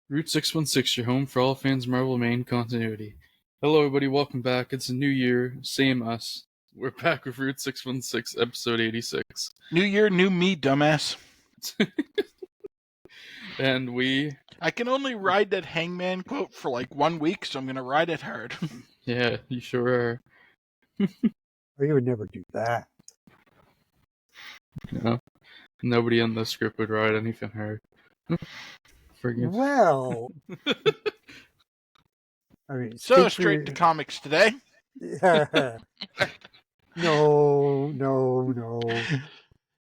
Route 616, your home for all fans Marvel main continuity. Hello everybody, welcome back. It's a new year, same us. We're back with Route 616, episode 86. New year, new me, dumbass. And I can only ride that Hangman quote for like 1 week, so I'm going to ride it hard. Yeah, you sure are. You would never do that. No, nobody on the script would ride anything hard. Forgive. Well, I mean, So, straight to comics today. No.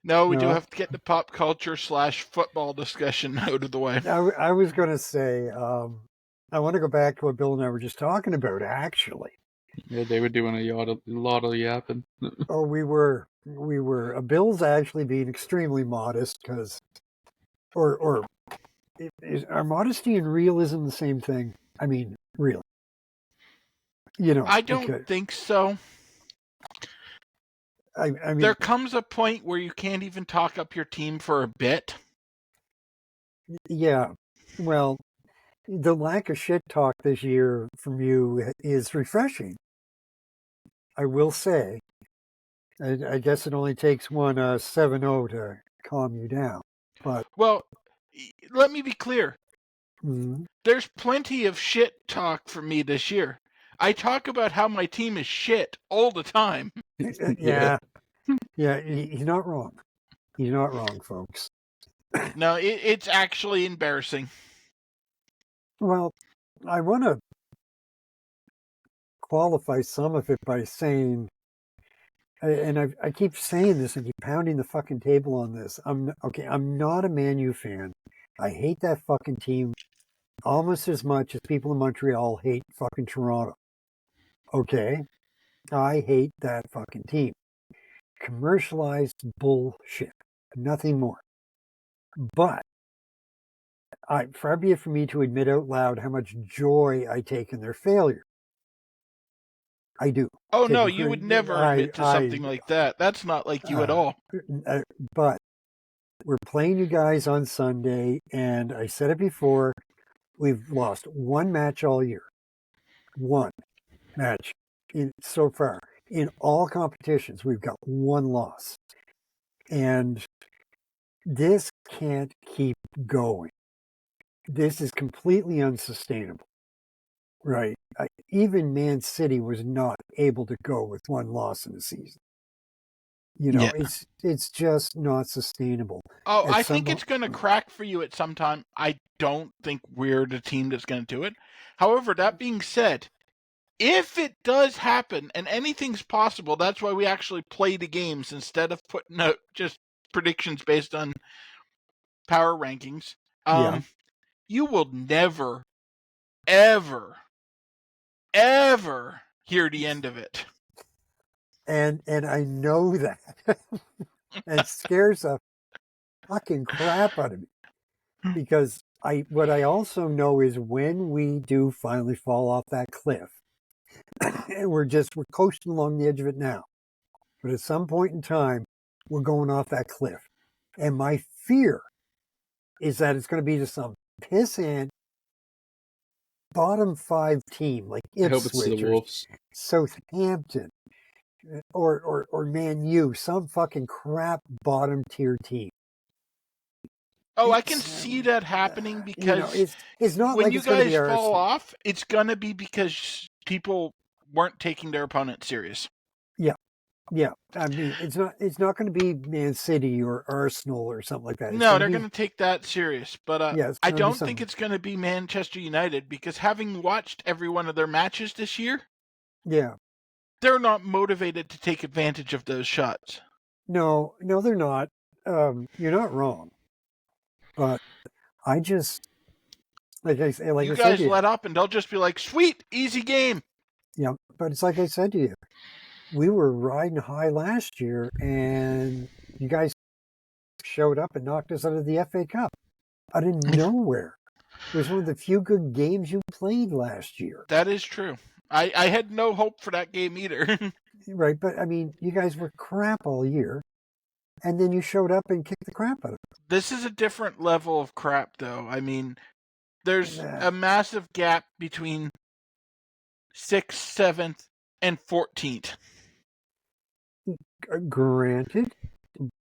No, we do have to get the pop culture / football discussion out of the way. I was going to say, I want to go back to what Bill and I were just talking about, actually. Yeah, they were doing a lot of yapping. Oh, we were. Bill's actually being extremely modest because, are modesty and realism the same thing? I mean, really. I don't think so. I mean, there comes a point where you can't even talk up your team for a bit. Yeah. Well, the lack of shit talk this year from you is refreshing. I will say. I guess it only takes one 7-0 to calm you down. But well, let me be clear. There's plenty of shit talk from me this year. I talk about how my team is shit all the time. Yeah, he's not wrong. He's not wrong, folks. No, it's actually embarrassing. Well, I want to qualify some of it by saying, and I keep saying this and keep pounding the fucking table on this. I'm not a Man U fan. I hate that fucking team almost as much as people in Montreal hate fucking Toronto. Okay? I hate that fucking team. Commercialized bullshit. Nothing more. But far be it for me to admit out loud how much joy I take in their failure. I do. Oh, no, you would never admit to something like that. That's not like you at all. But we're playing you guys on Sunday, and I said it before, we've lost one match all year. One match so far. In all competitions, we've got one loss. And this can't keep going. This is completely unsustainable. Right. Even Man City was not able to go with one loss in the season. It's just not sustainable. Oh, I think it's going to crack for you at some time. I don't think we're the team that's going to do it. However, that being said, if it does happen, and anything's possible, that's why we actually play the games instead of putting out just predictions based on power rankings. You will never, ever hear the end of it. And I know that. It scares the fucking crap out of me. Because what I also know is when we do finally fall off that cliff, and we're coasting along the edge of it now. But at some point in time, we're going off that cliff. And my fear is that it's going to be to some pissant bottom 5 team like Ipswich or Southampton or Man U, some fucking crap bottom tier team. Oh, I can see that happening because it's not when like you it's guys fall off, it's going to be because people weren't taking their opponent serious. Yeah. I mean, it's not going to be Man City or Arsenal or something like that. No, they're going to take that serious. But I don't think it's going to be Manchester United because having watched every one of their matches this year, they're not motivated to take advantage of those shots. No, they're not. You're not wrong. But I just, like I said, you guys let up and they'll just be like, sweet, easy game. Yeah, but it's like I said to you. We were riding high last year, and you guys showed up and knocked us out of the FA Cup out of nowhere. It was one of the few good games you played last year. That is true. I had no hope for that game either. Right, but I mean, you guys were crap all year, and then you showed up and kicked the crap out of it. This is a different level of crap, though. I mean, There's a massive gap between 6th, 7th, and 14th. Granted,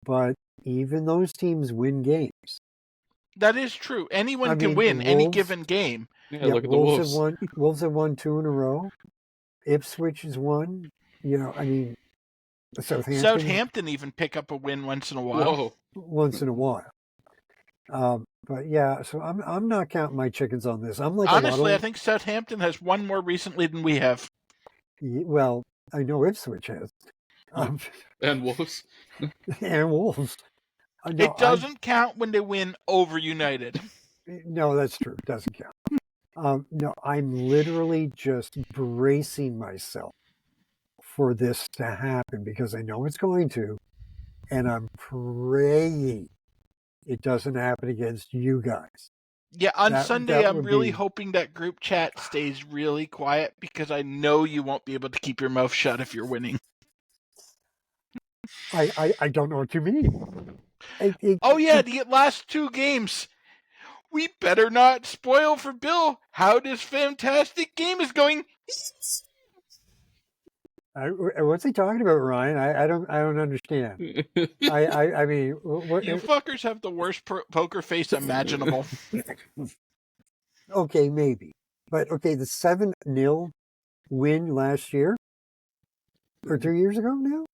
but even those teams win games. That is true. Anyone can mean, win any Wolves- given game. Yeah, look at the Wolves. Wolves have won 2 in a row. Ipswich has won. You know, I mean, Southampton even pick up a win once in a while. Whoa. Once in a while. But yeah, so I'm not counting my chickens on this. I'm like honestly, I think Southampton has won more recently than we have. Well, I know Ipswich has. And Wolves. And Wolves. No, it doesn't count when they win over United. No, that's true. It doesn't count. No, I'm literally just bracing myself for this to happen because I know it's going to, and I'm praying it doesn't happen against you guys. Yeah, on Sunday, I'm really hoping that group chat stays really quiet because I know you won't be able to keep your mouth shut if you're winning. I don't know what you mean. The last 2 games. We better not spoil for Bill how this fantastic game is going. What's he talking about, Ryan? I don't understand. I mean, you fuckers have the worst poker face imaginable. Okay, maybe, but okay, the 7-0 win last year or 2 years ago now.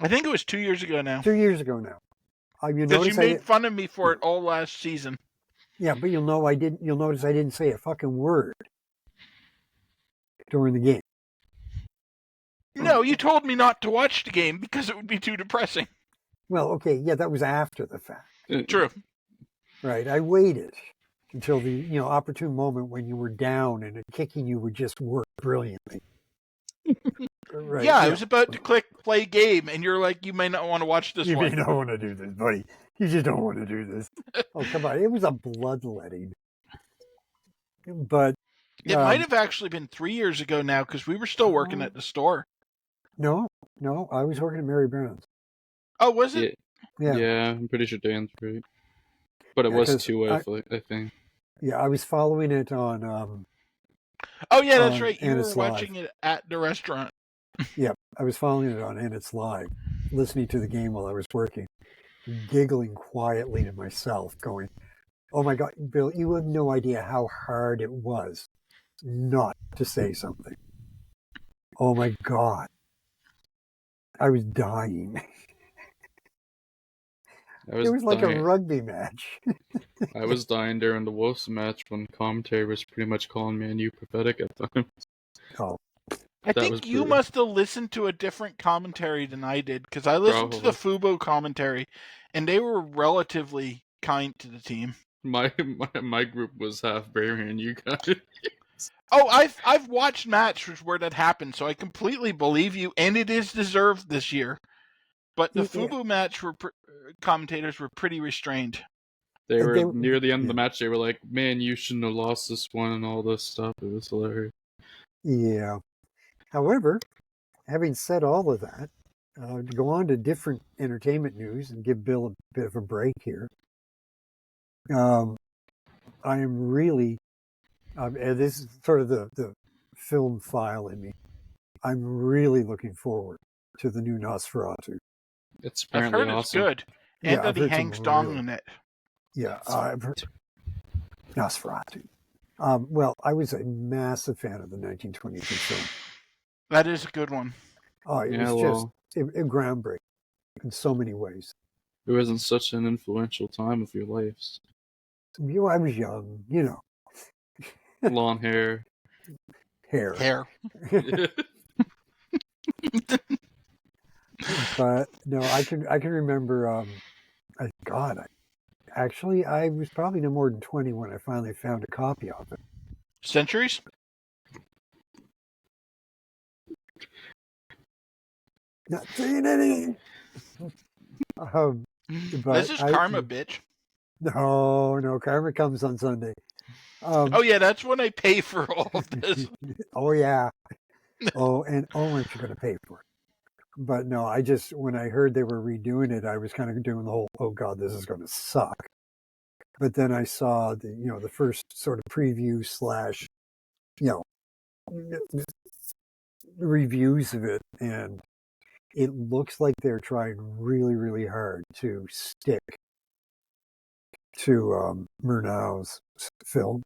I think it was 2 years ago now. 2 years ago now. Because you made fun of me for it all last season. Yeah, but you'll notice I didn't say a fucking word during the game. No, you told me not to watch the game because it would be too depressing. Well, okay, yeah, that was after the fact. True. Right, I waited until the opportune moment when you were down and kicking you would just work brilliantly. Right, yeah, I was about to click play game, and you're like, you may not want to watch this one. You may not want to do this, buddy. You just don't want to do this. Oh, come on. It was a bloodletting. But it might have actually been 3 years ago now because we were still working at the store. No, I was working at Mary Brown's. Oh, was it? Yeah, I'm pretty sure Dan's right. But it was 2-way, I think. Yeah, I was following it on... oh, yeah, that's right. You were watching it at the restaurant. Yeah, I was following it on And It's Live, listening to the game while I was working, giggling quietly to myself, going, oh my God, Bill, you have no idea how hard it was not to say something. Oh my God. I was dying. It was like a rugby match. I was dying during the Wolves match when commentary was pretty much calling me a new prophetic at times. Oh. I think you must have listened to a different commentary than I did, because I listened to the Fubo commentary, and they were relatively kind to the team. My group was half braver than you guys. Oh, I've watched matches where that happened, so I completely believe you, and it is deserved this year. But the Fubo match commentators were pretty restrained. They were near the end of the match. They were like, "Man, you shouldn't have lost this one," and all this stuff. It was hilarious. Yeah. However, having said all of that, to go on to different entertainment news and give Bill a bit of a break here. I am really, and this is sort of the film file in me. I'm really looking forward to the new Nosferatu. It's apparently I've heard awesome. It's good. And that he hangs dong in it. Yeah, I've heard Nosferatu. Well, I was a massive fan of the 1922 film. That is a good one. Oh, it was just groundbreaking in so many ways. It wasn't such an influential time of your lives. I was young, Long hair. Hair. But no, I can remember. I was probably no more than 20 when I finally found a copy of it. Centuries? Not saying anything. This is karma, bitch. No, karma comes on Sunday. Oh yeah, that's when I pay for all of this. Oh yeah. Aren't you going to pay for it? But no, when I heard they were redoing it, I was kind of doing the whole, oh God, this is going to suck. But then I saw the first sort of preview slash, reviews of it, and it looks like they're trying really, really hard to stick to Murnau's film.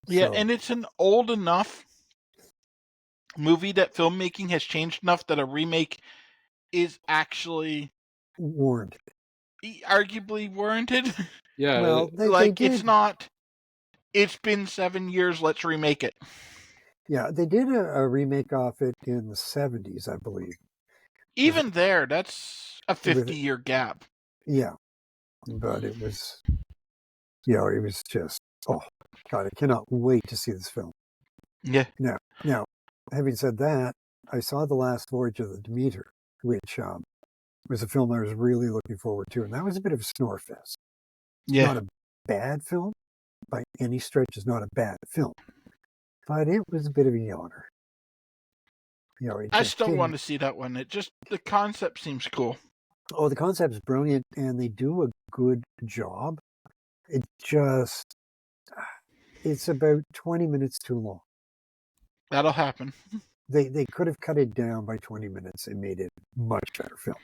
Yeah, So, and it's an old enough movie that filmmaking has changed enough that a remake is actually warranted. arguably warranted. Yeah, Well, they Like, did. it's not, it's been 7 years, let's remake it. Yeah, they did a remake of it in the 70s, I believe. Even there, that's a With 50-year gap. Yeah, but it was, it was just, oh God, I cannot wait to see this film. Yeah. Now, having said that, I saw The Last Voyage of the Demeter, which was a film I was really looking forward to, and that was a bit of a snore fest. Yeah. Not a bad film, by any stretch. It's not a bad film, but it was a bit of a yawner. I still want to see that one. The concept seems cool. Oh, the concept's brilliant, and they do a good job. It's about 20 minutes too long. That'll happen. They could have cut it down by 20 minutes and made it a much better film.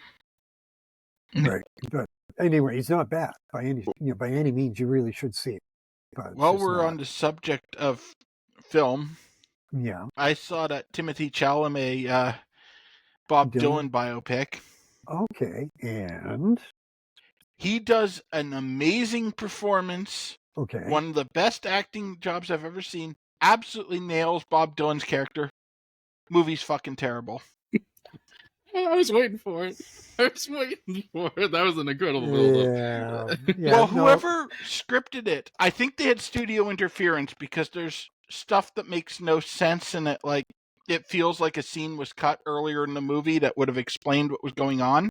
Right. But anyway, it's not bad by any means. You really should see it. But While we're on the subject of film, yeah, I saw that Timothy Chalamet Bob Dylan biopic. Okay, and he does an amazing performance. Okay. One of the best acting jobs I've ever seen. Absolutely nails Bob Dylan's character. Movie's fucking terrible. I was waiting for it. That was an incredible build-up. Well, whoever scripted it, I think they had studio interference because there's stuff that makes no sense in it. Like, it feels like a scene was cut earlier in the movie that would have explained what was going on.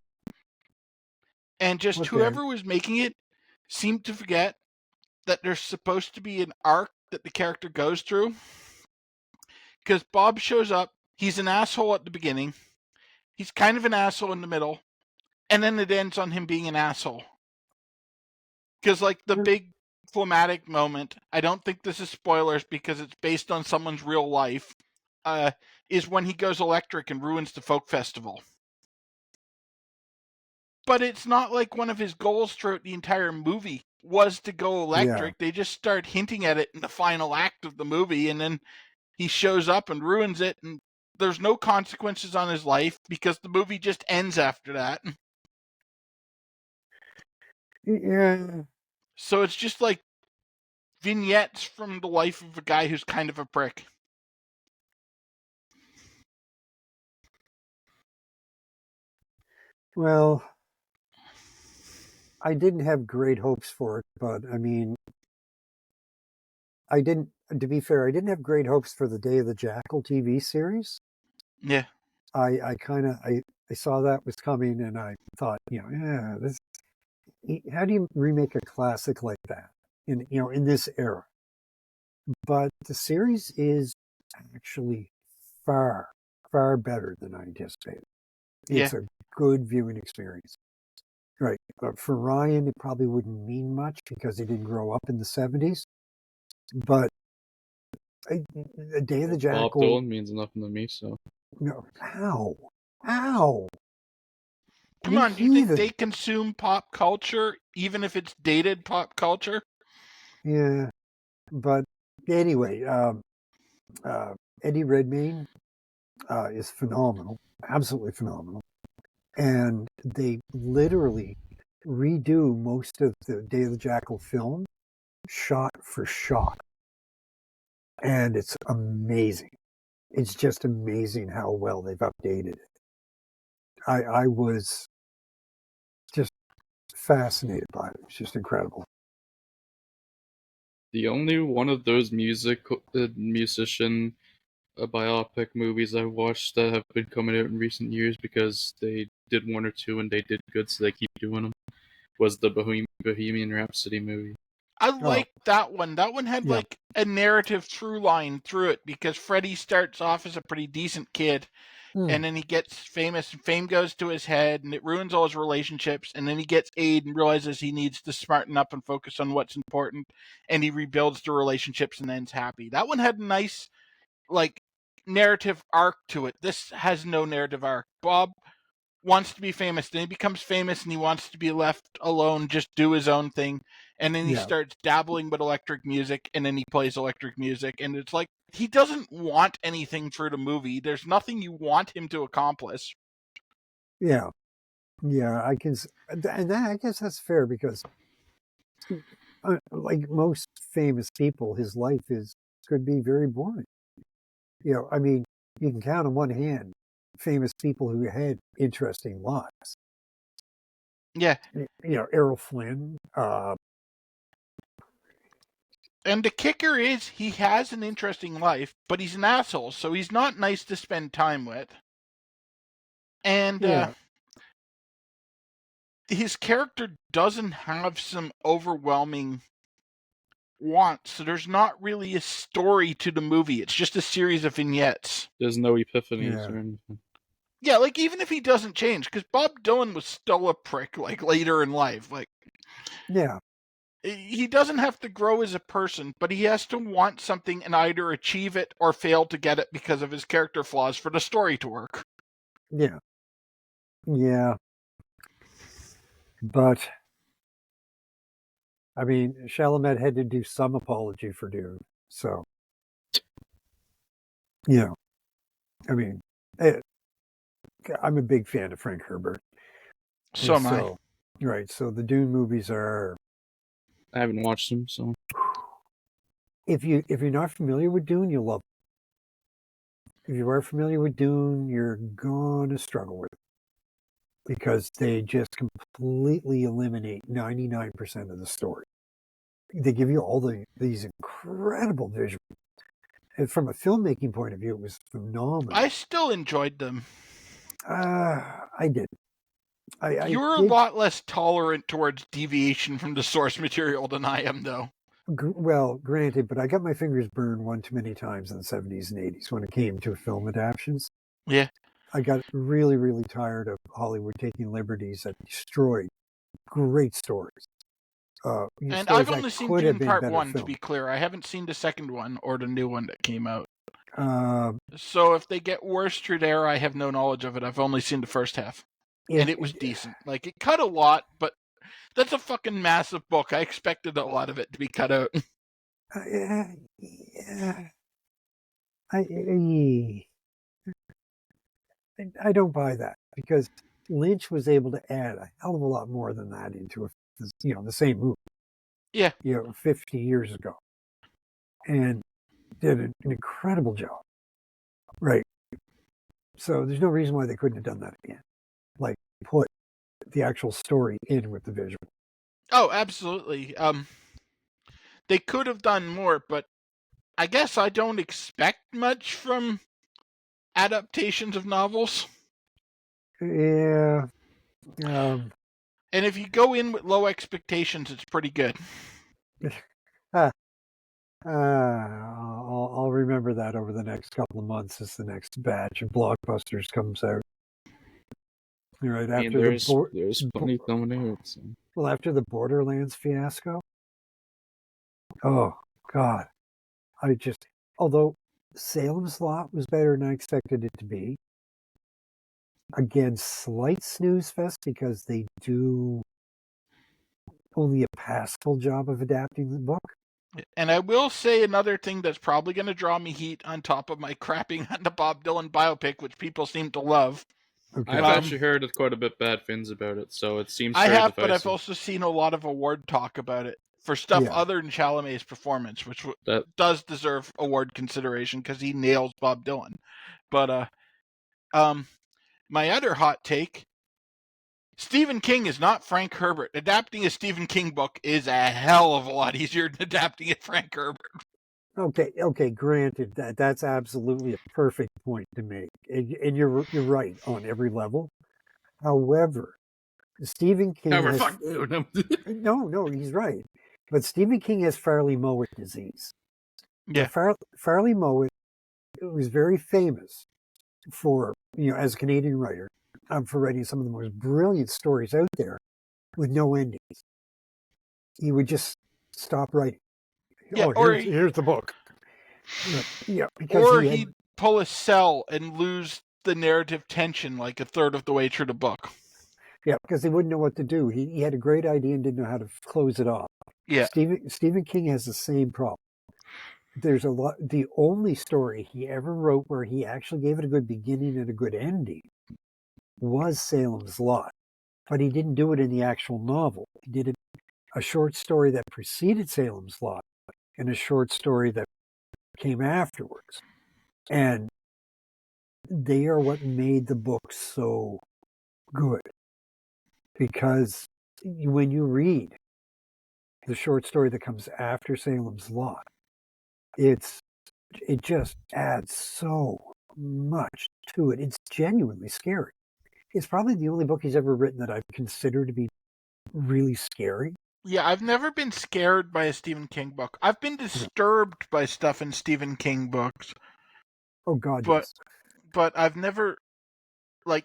And just whoever was making it seemed to forget that there's supposed to be an arc that the character goes through. Because Bob shows up, he's an asshole at the beginning, he's kind of an asshole in the middle, and then it ends on him being an asshole. Because, like, the big phlegmatic moment, I don't think this is spoilers because it's based on someone's real life, is when he goes electric and ruins the folk festival. But it's not like one of his goals throughout the entire movie was to go electric. Yeah. They just start hinting at it in the final act of the movie, and then he shows up and ruins it, and there's no consequences on his life because the movie just ends after that. Yeah. So it's just like vignettes from the life of a guy who's kind of a prick. Well, I didn't have great hopes for it, but I mean, to be fair, I didn't have great hopes for the Day of the Jackal TV series. Yeah. I saw that was coming, and I thought, how do you remake a classic like that in this era? But the series is actually far, far better than I anticipated. It's a good viewing experience. Right. But for Ryan, it probably wouldn't mean much because he didn't grow up in the 70s. But A Day of the Jackal... Bob Dylan means nothing to me, so... No. How? Come on, do you think they consume pop culture, even if it's dated pop culture? Yeah. But anyway, Eddie Redmayne is phenomenal. Absolutely phenomenal. And they literally redo most of the Day of the Jackal film shot for shot. And it's amazing. It's just amazing how well they've updated it. I was just fascinated by it. It's just incredible. The only one of those musician biopic movies I watched that have been coming out in recent years because they did one or two and they did good, so they keep doing them, was the Bohemian Rhapsody movie. I liked that one. That one had like a narrative through line through it because Freddie starts off as a pretty decent kid, and then he gets famous, and fame goes to his head, and it ruins all his relationships, and then he gets aid and realizes he needs to smarten up and focus on what's important, and he rebuilds the relationships and ends happy. That one had a nice, like, narrative arc to it. This has no narrative arc. Bob wants to be famous, then he becomes famous and he wants to be left alone, just do his own thing, and then he starts dabbling with electric music, and then he plays electric music, and it's like he doesn't want anything through the movie. There's nothing you want him to accomplish. Yeah, I can, and that, I guess that's fair, because like most famous people, his life could be very boring. I mean, you can count on one hand famous people who had interesting lives. Yeah. Errol Flynn. And the kicker is, he has an interesting life, but he's an asshole, so he's not nice to spend time with. And his character doesn't have some overwhelming wants, so there's not really a story to the movie. It's just a series of vignettes. There's no epiphanies or anything. Yeah, like, even if he doesn't change, because Bob Dylan was still a prick, like, later in life. Like, yeah. He doesn't have to grow as a person, but he has to want something and either achieve it or fail to get it because of his character flaws for the story to work. Yeah. Yeah. But, I mean, Chalamet had to do some apology for Dune, so, I mean, I'm a big fan of Frank Herbert. So am I. Right, so the Dune movies are... I haven't watched them, so... If you're not familiar with Dune, you'll love it. If you are familiar with Dune, you're gonna struggle with it, because they just completely eliminate 99% of the story. They give you all these incredible visuals. And from a filmmaking point of view, it was phenomenal. I still enjoyed them. I did. You're a lot less tolerant towards deviation from the source material than I am, though. Well, granted, but I got my fingers burned one too many times in the 70s and 80s when it came to film adaptations. Yeah. I got really, really tired of Hollywood taking liberties that destroyed great stories. And I've only seen Dune Part 1, to be clear. I haven't seen the second one or the new one that came out. So if they get worse through there, I have no knowledge of it. I've only seen the first half. And it was decent. Like, it cut a lot, but that's a fucking massive book. I expected a lot of it to be cut out. Yeah. I don't buy that, because Lynch was able to add a hell of a lot more than that into the same movie. Yeah. 50 years ago, and did an incredible job. Right. So there's no reason why they couldn't have done that again. Like, put the actual story in with the visual. Oh, absolutely. They could have done more, but I guess I don't expect much from adaptations of novels. Yeah. And if you go in with low expectations, it's pretty good. I'll remember that over the next couple of months as the next batch of blockbusters comes out. Right after there's plenty coming out. So. Well, after the Borderlands fiasco. Oh God, although Salem's Lot was better than I expected it to be. Again, slight snooze fest, because they do only a passable job of adapting the book. And I will say another thing that's probably going to draw me heat on top of my crapping on the Bob Dylan biopic, which people seem to love. Okay. I've actually heard quite a bit bad things about it, so it seems I have, divisive. but I've also seen a lot of award talk about it for stuff other than Chalamet's performance, which does deserve award consideration because he nails Bob Dylan. But my other hot take: Stephen King is not Frank Herbert. Adapting a Stephen King book is a hell of a lot easier than adapting a Frank Herbert. Okay, granted, that's absolutely a perfect point to make. And you're right on every level. However, Stephen King No, he's right. But Stephen King has Farley-Mowat disease. Yeah. Farley-Mowat was very famous for as a Canadian writer, for writing some of the most brilliant stories out there with no endings. He would just stop writing. Yeah, Here's the book. Because or he'd pull a cell and lose the narrative tension like a third of the way through the book. Yeah, because he wouldn't know what to do. He had a great idea and didn't know how to close it off. Yeah. Stephen King has the same problem. There's a lot. The only story he ever wrote where he actually gave it a good beginning and a good ending was Salem's Lot, but he didn't do it in the actual novel. He did a short story that preceded Salem's Lot and a short story that came afterwards, and they are what made the book so good. Because when you read the short story that comes after Salem's Lot, it just adds so much to it. It's genuinely scary. It's probably the only book he's ever written that I've considered to be really scary. Yeah, I've never been scared by a Stephen King book. I've been disturbed by stuff in Stephen King books. Oh God, but, yes. But I've never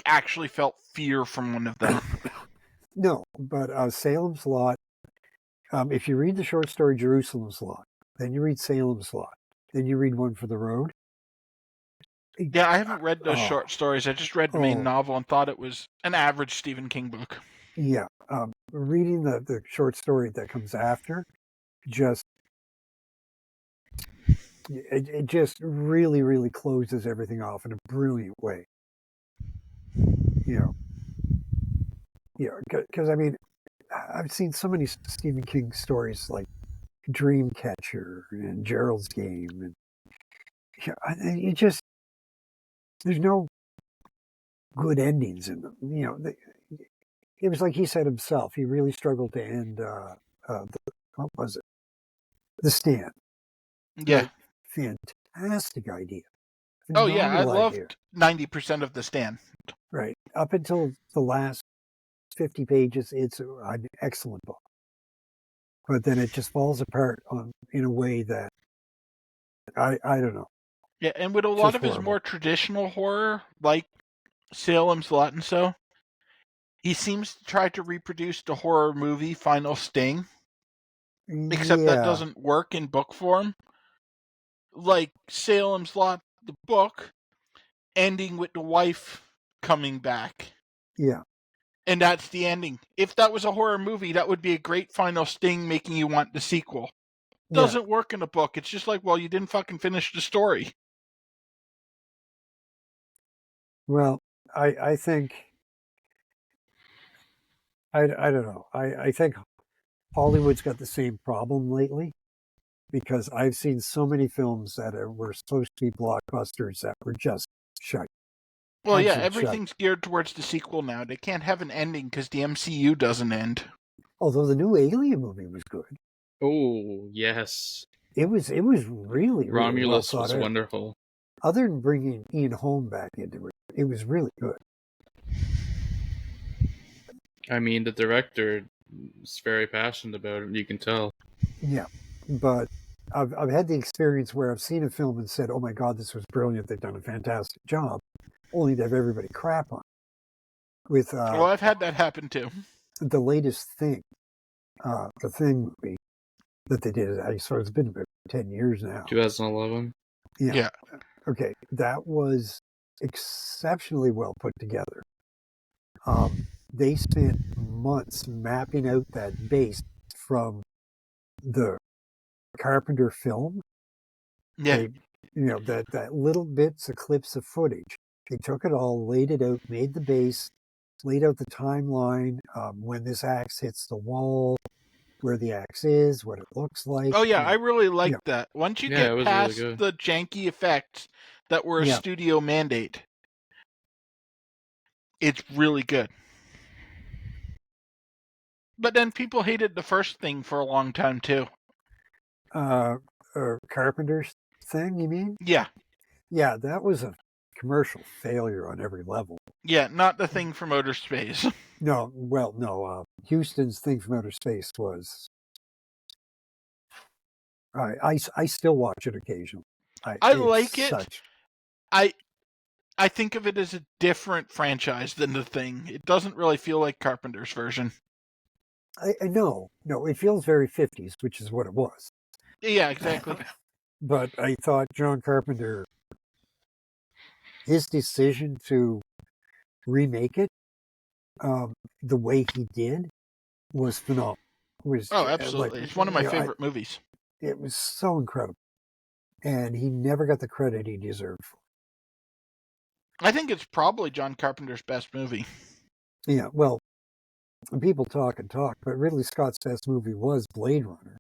actually felt fear from one of them. No, but Salem's Lot, if you read the short story Jerusalem's Lot, then you read Salem's Lot, then you read One for the Road. Yeah, I haven't read those short stories. I just read the main novel and thought it was an average Stephen King book. Yeah, reading the short story that comes after, it just really, really closes everything off in a brilliant way. Because I mean, I've seen so many Stephen King stories like Dreamcatcher and Gerald's Game, and there's no good endings in them. It was like he said himself. He really struggled to end. What was it? The Stand. Yeah. Right? Fantastic idea. Oh yeah, I loved idea. 90% of The Stand. Right. Up until the last 50 pages, it's an excellent book. But then it just falls apart in a way that I don't know. Yeah, and with a lot of his more traditional horror, like Salem's Lot and so, he seems to try to reproduce the horror movie Final Sting. Except that doesn't work in book form. Like Salem's Lot, the book, ending with the wife coming back. Yeah. And that's the ending. If that was a horror movie, that would be a great final sting making you want the sequel. Doesn't work in a book. It's just like, well, you didn't fucking finish the story. Well, I think I don't know. I think Hollywood's got the same problem lately because I've seen so many films that were supposed to be blockbusters that were just shut. Well, yeah, everything's geared towards the sequel now. They can't have an ending because the MCU doesn't end. Although the new Alien movie was good. Oh, yes. It was really Romulus well was wonderful. Other than bringing Ian Holm back into it, it was really good. I mean, the director is very passionate about it, you can tell. Yeah, but I've had the experience where I've seen a film and said, oh my God, this was brilliant. They've done a fantastic job, only to have everybody crap on it. Well, I've had that happen too. The latest Thing, the Thing movie that they did, so it's been about 10 years now. 2011? Yeah. Okay, that was exceptionally well put together. They spent months mapping out that base from the Carpenter film. Yeah. That little bits of clips of footage. They took it all, laid it out, made the base, laid out the timeline, when this axe hits the wall, where the axe is, what it looks like. Oh yeah, I really liked that. Once you get past really the janky effects that were a studio mandate, it's really good. But then people hated the first Thing for a long time too. Carpenter's Thing, you mean? Yeah. Yeah, that was a commercial failure on every level. Yeah, not the Thing from Outer Space. No. Houston's Thing from Outer Space was. I still watch it occasionally. I like it. I think of it as a different franchise than The Thing. It doesn't really feel like Carpenter's version. I no, it feels very 50s, which is what it was. Yeah, exactly. But I thought John Carpenter, his decision to remake it the way he did was phenomenal. Absolutely. It's one of my favorite movies. It was so incredible. And he never got the credit he deserved for it. I think it's probably John Carpenter's best movie. Yeah, well, people talk and talk, but Ridley Scott's best movie was Blade Runner.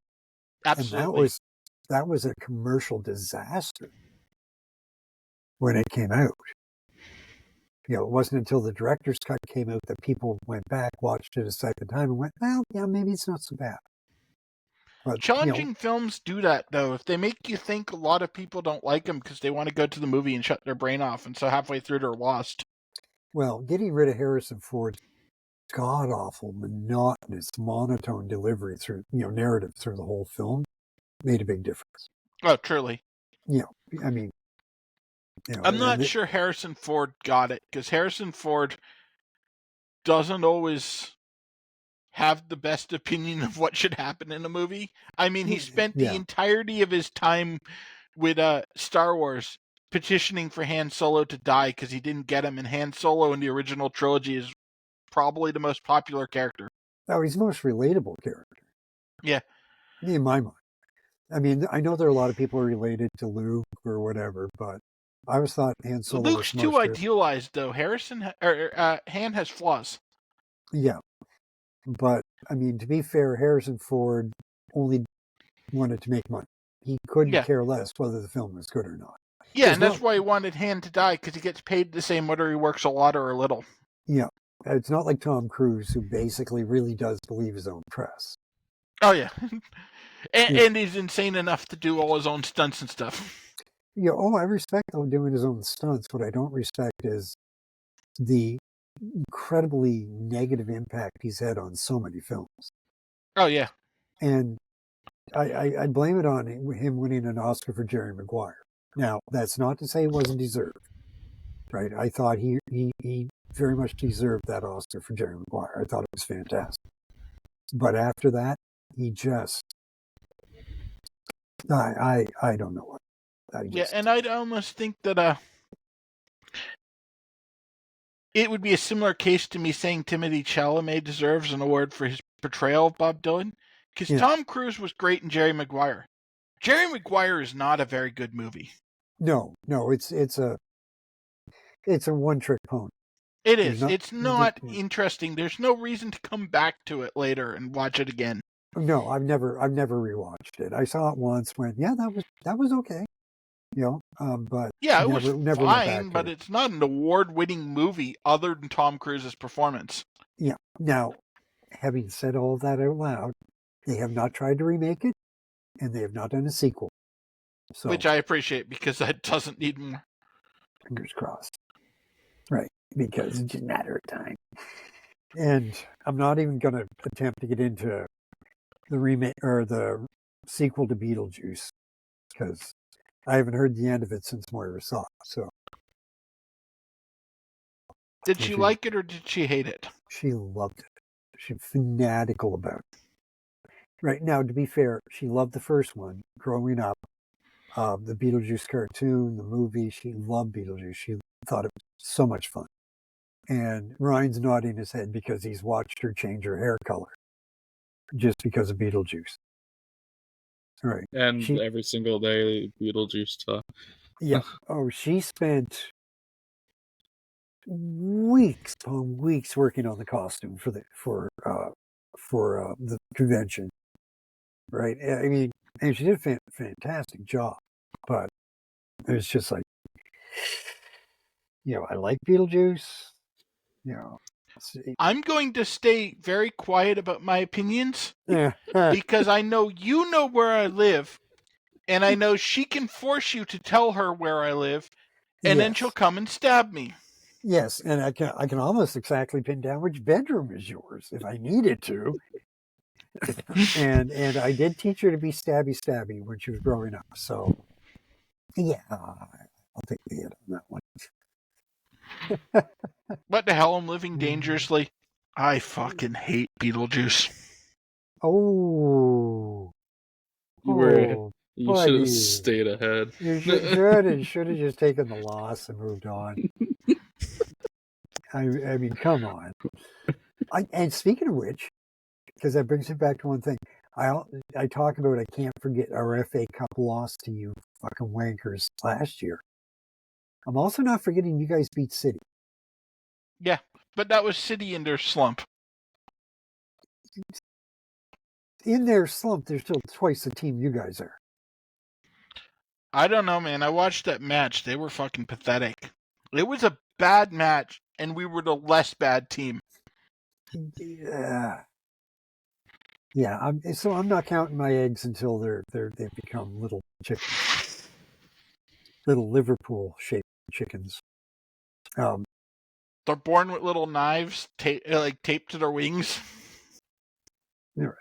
Absolutely. And that was a commercial disaster when it came out. It wasn't until the director's cut came out that people went back, watched it a second time, and went, well, yeah, maybe it's not so bad. But, challenging films do that, though. If they make you think, a lot of people don't like them because they want to go to the movie and shut their brain off, and so halfway through they're lost. Well, getting rid of Harrison Ford's god-awful, monotonous, monotone delivery through, narrative through the whole film made a big difference. Oh, truly. I mean, I'm not sure Harrison Ford got it, because Harrison Ford doesn't always have the best opinion of what should happen in a movie. I mean, he spent the entirety of his time with Star Wars petitioning for Han Solo to die because he didn't get him, and Han Solo in the original trilogy is probably the most popular character. Oh, he's the most relatable character. Yeah. In my mind. I mean, I know there are a lot of people related to Luke or whatever, but I always thought Han Solo Luke's was too idealized, though. Han has flaws. Yeah. But, I mean, to be fair, Harrison Ford only wanted to make money. He couldn't care less whether the film was good or not. Yeah, and that's why he wanted Han to die, because he gets paid the same whether he works a lot or a little. Yeah. It's not like Tom Cruise, who basically really does believe his own press. Oh, yeah. And he's insane enough to do all his own stunts and stuff. Yeah, I respect him doing his own stunts. What I don't respect is the incredibly negative impact he's had on so many films. Oh, yeah. And I blame it on him winning an Oscar for Jerry Maguire. Now, that's not to say it wasn't deserved, right? I thought he very much deserved that Oscar for Jerry Maguire. I thought it was fantastic. But after that, he just... I don't know what. And I'd almost think that it would be a similar case to me saying Timothée Chalamet deserves an award for his portrayal of Bob Dylan, because Tom Cruise was great in Jerry Maguire. Jerry Maguire is not a very good movie. No, it's a one-trick pony. It is. It's not interesting. There's no reason to come back to it later and watch it again. No, I've never rewatched it. I saw it once. Went, yeah, that was okay. But yeah, it was fine, but it's not an award-winning movie other than Tom Cruise's performance. Yeah. Now, having said all of that out loud, they have not tried to remake it, and they have not done a sequel. So, which I appreciate, because that doesn't need more. Fingers crossed. Right, because it's just a matter of time. And I'm not even going to attempt to get into the remake or the sequel to Beetlejuice, because I haven't heard the end of it since Moira saw it. So, did she like it or did she hate it? She loved it. She's fanatical about it. Right now, to be fair, she loved the first one growing up. The Beetlejuice cartoon, the movie, she loved Beetlejuice. She thought it was so much fun. And Ryan's nodding his head because he's watched her change her hair color just because of Beetlejuice. Right. And every single day, Beetlejuice talk. Yeah. Oh, she spent weeks upon weeks working on the costume for the convention. Right. I mean, and she did a fantastic job, but it's just like, I like Beetlejuice. I'm going to stay very quiet about my opinions because I know you know where I live, and I know she can force you to tell her where I live, and then she'll come and stab me. Yes, and I can almost exactly pin down which bedroom is yours if I needed to. and I did teach her to be stabby when she was growing up. So, yeah, I'll take the hit on that one. What the hell? I'm living dangerously. I fucking hate Beetlejuice. Oh. You should have Buddy. stayed ahead. You should have just taken the loss and moved on. I mean, come on. And speaking of which, because that brings me back to one thing. I talk about I can't forget our FA Cup loss to you fucking wankers last year. I'm also not forgetting you guys beat City. Yeah, but that was City in their slump. In their slump, they're still twice the team you guys are. I don't know, man. I watched that match. They were fucking pathetic. It was a bad match, and we were the less bad team. Yeah. Yeah, so I'm not counting my eggs until they've become little chickens, little Liverpool-shaped chickens. They're born with little knives, taped to their wings.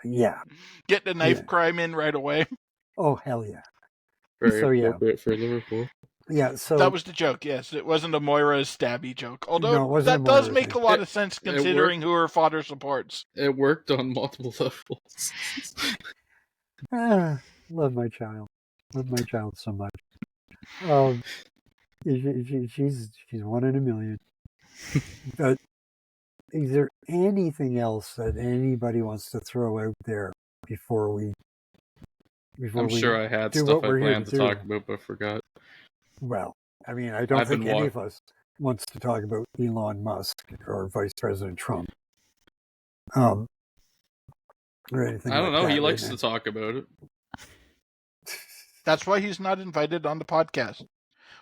Yeah, Get the knife crime in right away. Oh hell yeah! Very appropriate for Liverpool. Yeah, so that was the joke. Yes, it wasn't a Moira stabby joke. Although no, that does make a lot of sense considering who her father supports. It worked on multiple levels. Love my child. Love my child so much. She's one in a million. But is there anything else that anybody wants to throw out there before we? I'm sure I had stuff I planned to talk about, but forgot. Well, I mean, I don't think any of us wants to talk about Elon Musk or Vice President Trump. Or anything. I don't know. He likes to talk about it. That's why he's not invited on the podcast.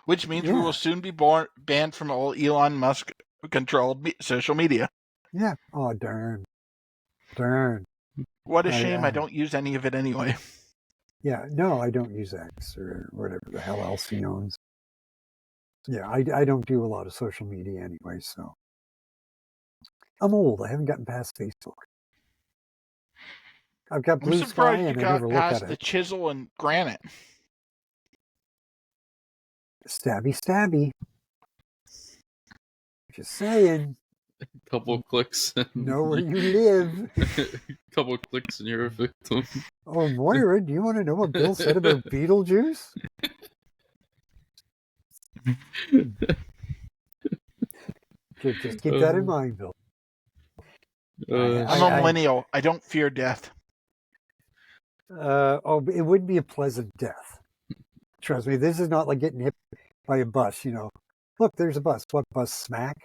Which means we will soon be banned from all Elon Musk-controlled social media. Yeah. Oh, darn. What a shame I don't use any of it anyway. Yeah, no, I don't use X or whatever the hell else he owns. Yeah, I don't do a lot of social media anyway, so. I'm old. I haven't gotten past Facebook. I've got Blue Sky and I never look at it. I'm surprised you got past the chisel and granite. Stabby. Just saying. Couple clicks. Know where you live. Couple clicks and you're a victim. Oh, Moira, do you want to know what Bill said about Beetlejuice? Just keep that in mind, Bill. I'm a millennial. I don't fear death. It would be a pleasant death. Trust me, this is not like getting hit by a bus, Look, there's a bus. What bus? Smack?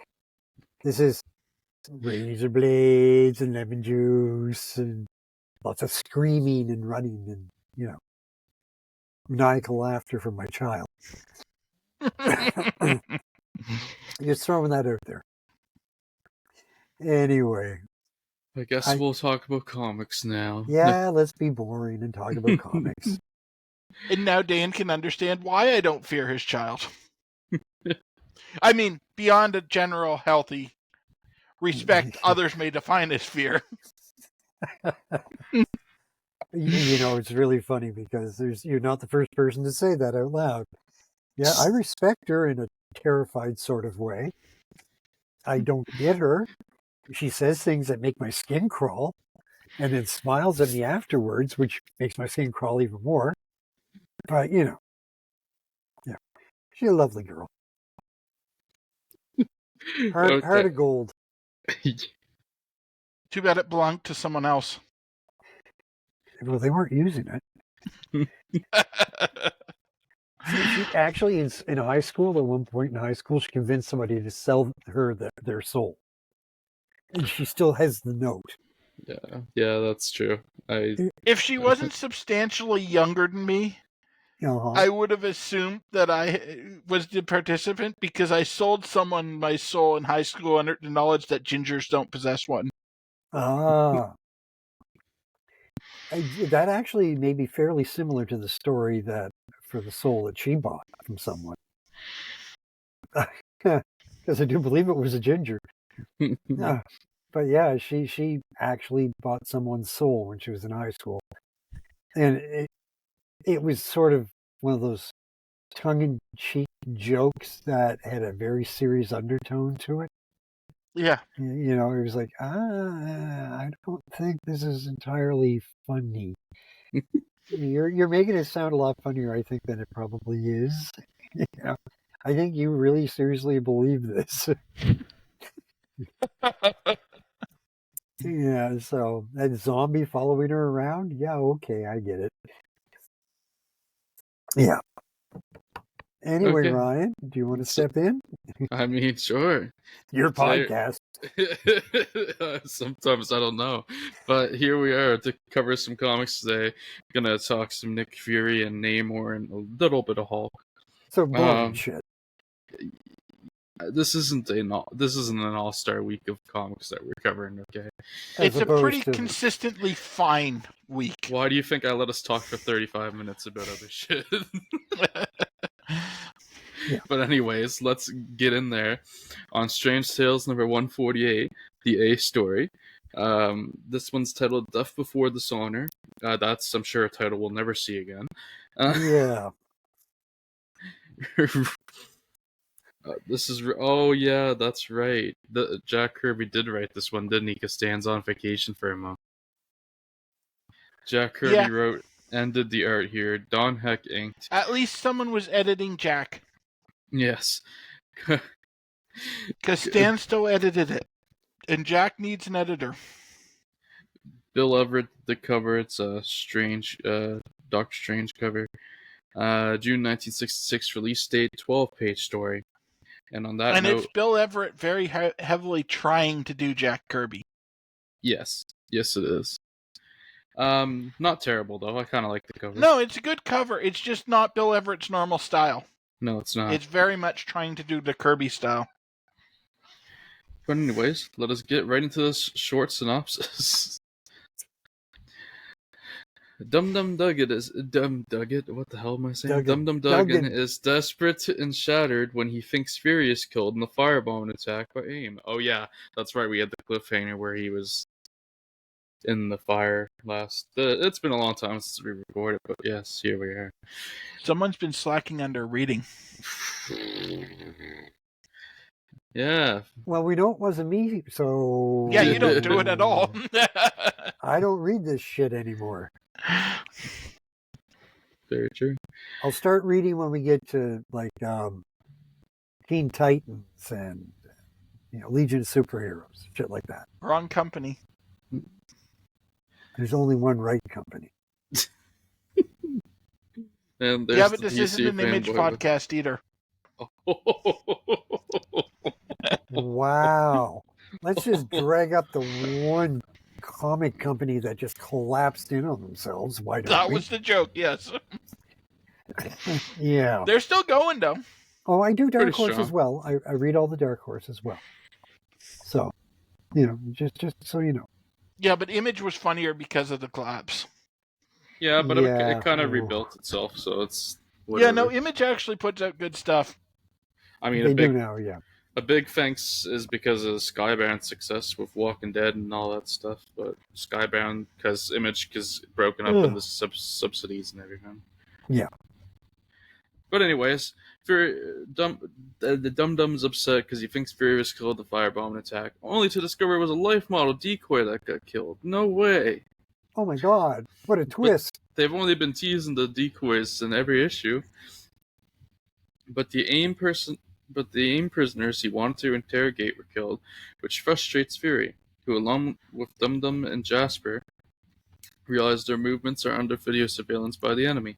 This is razor blades and lemon juice and lots of screaming and running and, maniacal laughter from my child. Just throwing that out there. Anyway. I guess we'll talk about comics now. Yeah, let's be boring and talk about comics. And now Dan can understand why I don't fear his child. I mean, beyond a general healthy respect, others may define as fear. It's really funny because you're not the first person to say that out loud. Yeah, I respect her in a terrified sort of way. I don't get her. She says things that make my skin crawl and then smiles at me afterwards, which makes my skin crawl even more. But, yeah, she's a lovely girl. Heart of gold. Too bad it belonged to someone else. Well, they weren't using it. She actually, in high school, at one point in high school, she convinced somebody to sell her their soul. And she still has the note. Yeah, that's true. If she wasn't substantially younger than me, I would have assumed that I was the participant because I sold someone my soul in high school under the knowledge that gingers don't possess one. That actually may be fairly similar to the story that for the soul that she bought from someone. Because I do believe it was a ginger. But yeah, she actually bought someone's soul when she was in high school. And it was sort of one of those tongue-in-cheek jokes that had a very serious undertone to it. Yeah. You know, it was like, I don't think this is entirely funny. You're making it sound a lot funnier, I think, than it probably is. You know, I think you really seriously believe this. Yeah, so that zombie following her around, yeah, okay, I get it. Yeah. Anyway, Okay. Ryan, do you want to So- step in? I mean, sure. Your Today- podcast. Sometimes I don't know, but here we are to cover some comics today. Gonna talk some Nick Fury and Namor and a little bit of Hulk. So boring shit. This isn't an all-star week of comics that we're covering. Okay, It's a pretty consistently fine week. Why do you think I let us talk for 35 minutes about other shit? Yeah. But anyways, let's get in there. On Strange Tales number 148, the A story. This one's titled Death Before Dishonor. That's, I'm sure, a title we'll never see again. Yeah. This is... Oh, yeah, that's right. Jack Kirby did write this one, didn't he? Because Stan's on vacation for a month. Jack Kirby wrote and did the art here. Don Heck inked. At least someone was editing Jack. Yes. Because Stan still edited it. And Jack needs an editor. Bill Everett, the cover. It's a strange, Doctor Strange cover. June 1966 release date, 12-page story. And on that note... it's Bill Everett very heavily trying to do Jack Kirby. Yes. Yes, it is. Not terrible, though. I kind of like the cover. No, it's a good cover. It's just not Bill Everett's normal style. No, it's not. It's very much trying to do the Kirby style. But anyways, let us get right into this short synopsis. Dum Dum Dugan is what the hell am I saying? Dum Dum Dugan is desperate and shattered when he thinks Fury is killed in the firebomb attack by A.I.M. Oh yeah, that's right. We had the cliffhanger where he was in the fire last. It's been a long time since we recorded, but yes, here we are. Someone's been slacking under reading. Yeah. Well, we know it wasn't me, so... Yeah, you don't do it at all. I don't read this shit anymore. Very true. I'll start reading when we get to, like, Teen Titans and, Legion of Superheroes, shit like that. Wrong company. There's only one right company. And yeah, but this isn't an Image podcast either. Wow. Let's just drag up the one comic company that just collapsed in on themselves. Why don't That we? was the joke, yes. Yeah. They're still going, though. Oh, I do Dark Pretty Horse strong. as well. I read all the Dark Horse as well. So, just so you know. Yeah, but Image was funnier because of the collapse. Yeah, but Yeah. it kind of rebuilt itself, so it's whatever. Yeah, no, Image actually puts out good stuff. I mean, They do now, yeah. A big thanks is because of Skybound's success with Walking Dead and all that stuff, but Skybound, because Image is broken up into subsidies and everything. Yeah. But anyways, the Dum Dum's upset because he thinks Fury was killed in the firebomb attack, only to discover it was a life model decoy that got killed. No way. Oh my god, what a twist. But they've only been teasing the decoys in every issue. But the A.I.M prisoners he wanted to interrogate were killed, which frustrates Fury, who along with Dum Dum and Jasper realize their movements are under video surveillance by the enemy.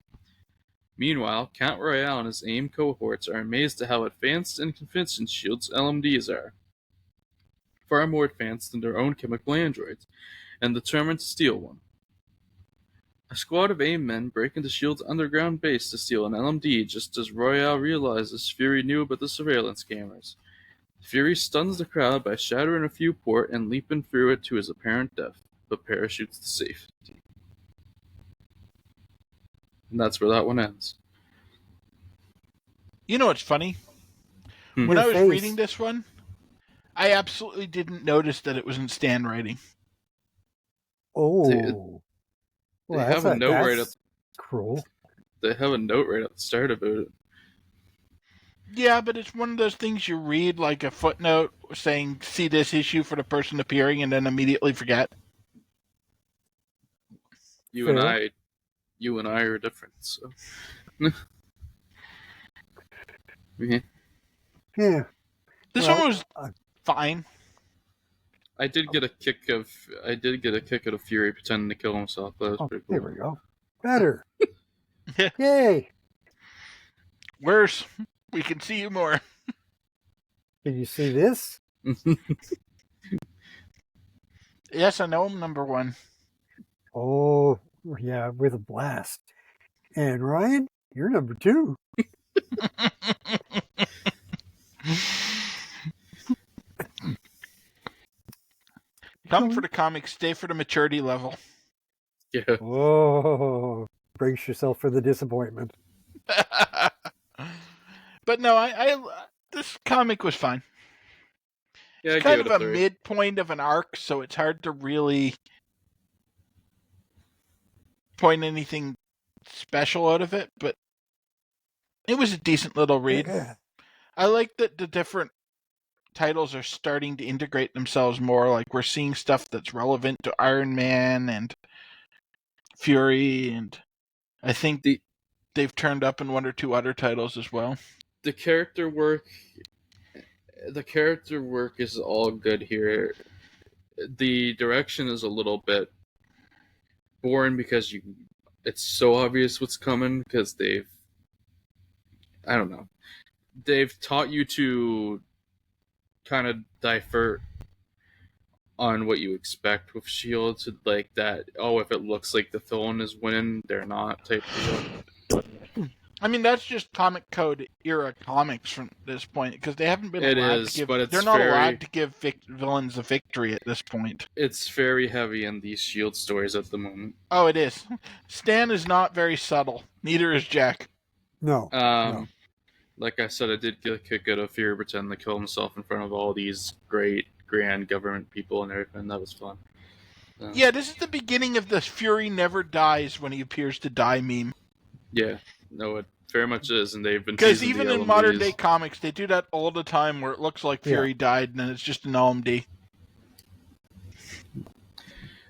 Meanwhile, Count Royale and his A.I.M cohorts are amazed at how advanced and convincing S.H.I.E.L.D's LMDs are. Far more advanced than their own chemical androids, and determined to steal one. A squad of A.I.M men break into S.H.I.E.L.D's underground base to steal an LMD just as Royale realizes Fury knew about the surveillance cameras. Fury stuns the crowd by shattering a viewport and leaping through it to his apparent death, but parachutes to safety. And that's where that one ends. You know what's funny? When I was reading this one, I absolutely didn't notice that it was in Stan writing. Oh. They have a note right at cruel. They have a note right at the start about it. Yeah, but it's one of those things you read like a footnote saying, see this issue for the person appearing, and then immediately forget. You and Fair. I are different, so. Yeah. Yeah. This Well, one was fine. I did get a kick out of Fury pretending to kill himself. That was pretty there cool. we go. Better. Yeah. Yay. Worse. We can see you more. Can you see this? Yes, I know I'm number one. Oh, yeah, with a blast. And Ryan, you're number 2. Come for the comics, stay for the maturity level. Yeah. Oh, brace yourself for the disappointment. But no, I this comic was fine. Yeah, It's I kind gave of it a a 3. midpoint of an arc, so it's hard to really point anything special out of it, but it was a decent little read. I like that the different titles are starting to integrate themselves more. Like we're seeing stuff that's relevant to Iron Man and Fury, and I think they've turned up in 1 or 2 other titles as well. The character work is all good here. The direction is a little bit boring because it's so obvious what's coming because I don't know. They've taught you to kind of divert on what you expect with Shield to like that. Oh, if it looks like the villain is winning, they're not type deal. I mean, that's just comic code era comics from this point because they haven't been It allowed is, to give. but it's They're not very, allowed to give villains a victory at this point. It's very heavy in these Shield stories at the moment. Oh, it is. Stan is not very subtle. Neither is Jack. No. No. Like I said, I did get a kick out of Fury pretending to kill himself in front of all these great grand government people and everything. That was fun. Yeah, this is the beginning of the Fury never dies when he appears to die meme. Yeah, no, it very much is, and they've been Because teasing even the in LMDs. modern day comics, they do that all the time where it looks like Fury died and then it's just an LMD.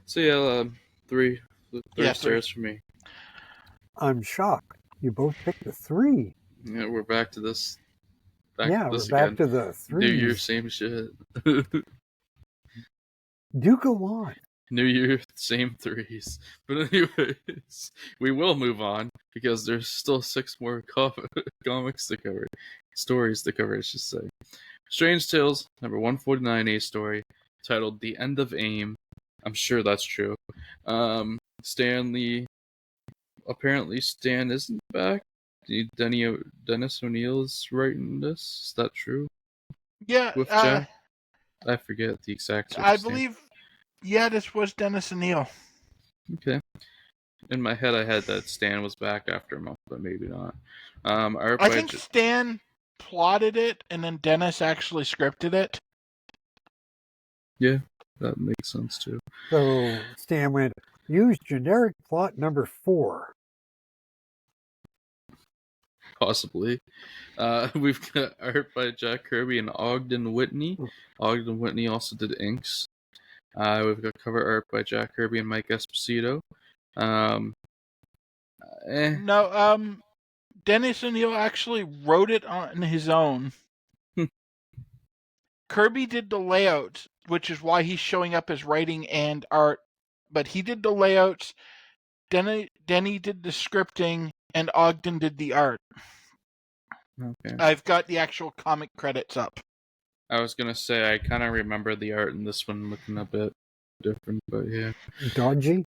So yeah, 3 stars 3. for me. I'm shocked. You both picked a 3. Yeah, we're back to this. We're back to the 3s. New Year, same shit. Do go on. New Year, same 3s. But anyways, we will move on because there's still 6 more comics to cover. Stories to cover, I should say. Strange Tales, number 149 A story, titled The End of A.I.M. I'm sure that's true. Apparently Stan isn't back. Dennis O'Neil is writing this. Is that true? Yeah, With Jack? I forget the exact I believe, yeah, this was Dennis O'Neil. Okay. In my head, I had that Stan was back after a month, but maybe not. I think Stan plotted it, and then Dennis actually scripted it. Yeah, that makes sense too. So Stan went, use generic plot number 4. Possibly. We've got art by Jack Kirby and Ogden Whitney. Ogden Whitney also did inks. We've got cover art by Jack Kirby and Mike Esposito. No, Dennis O'Neil actually wrote it on his own. Kirby did the layouts, which is why he's showing up as writing and art. But he did the layouts, Denny did the scripting, and Ogden did the art. Okay. I've got the actual comic credits up. I was gonna say I kind of remember the art in this one looking a bit different, but yeah. Dodgy?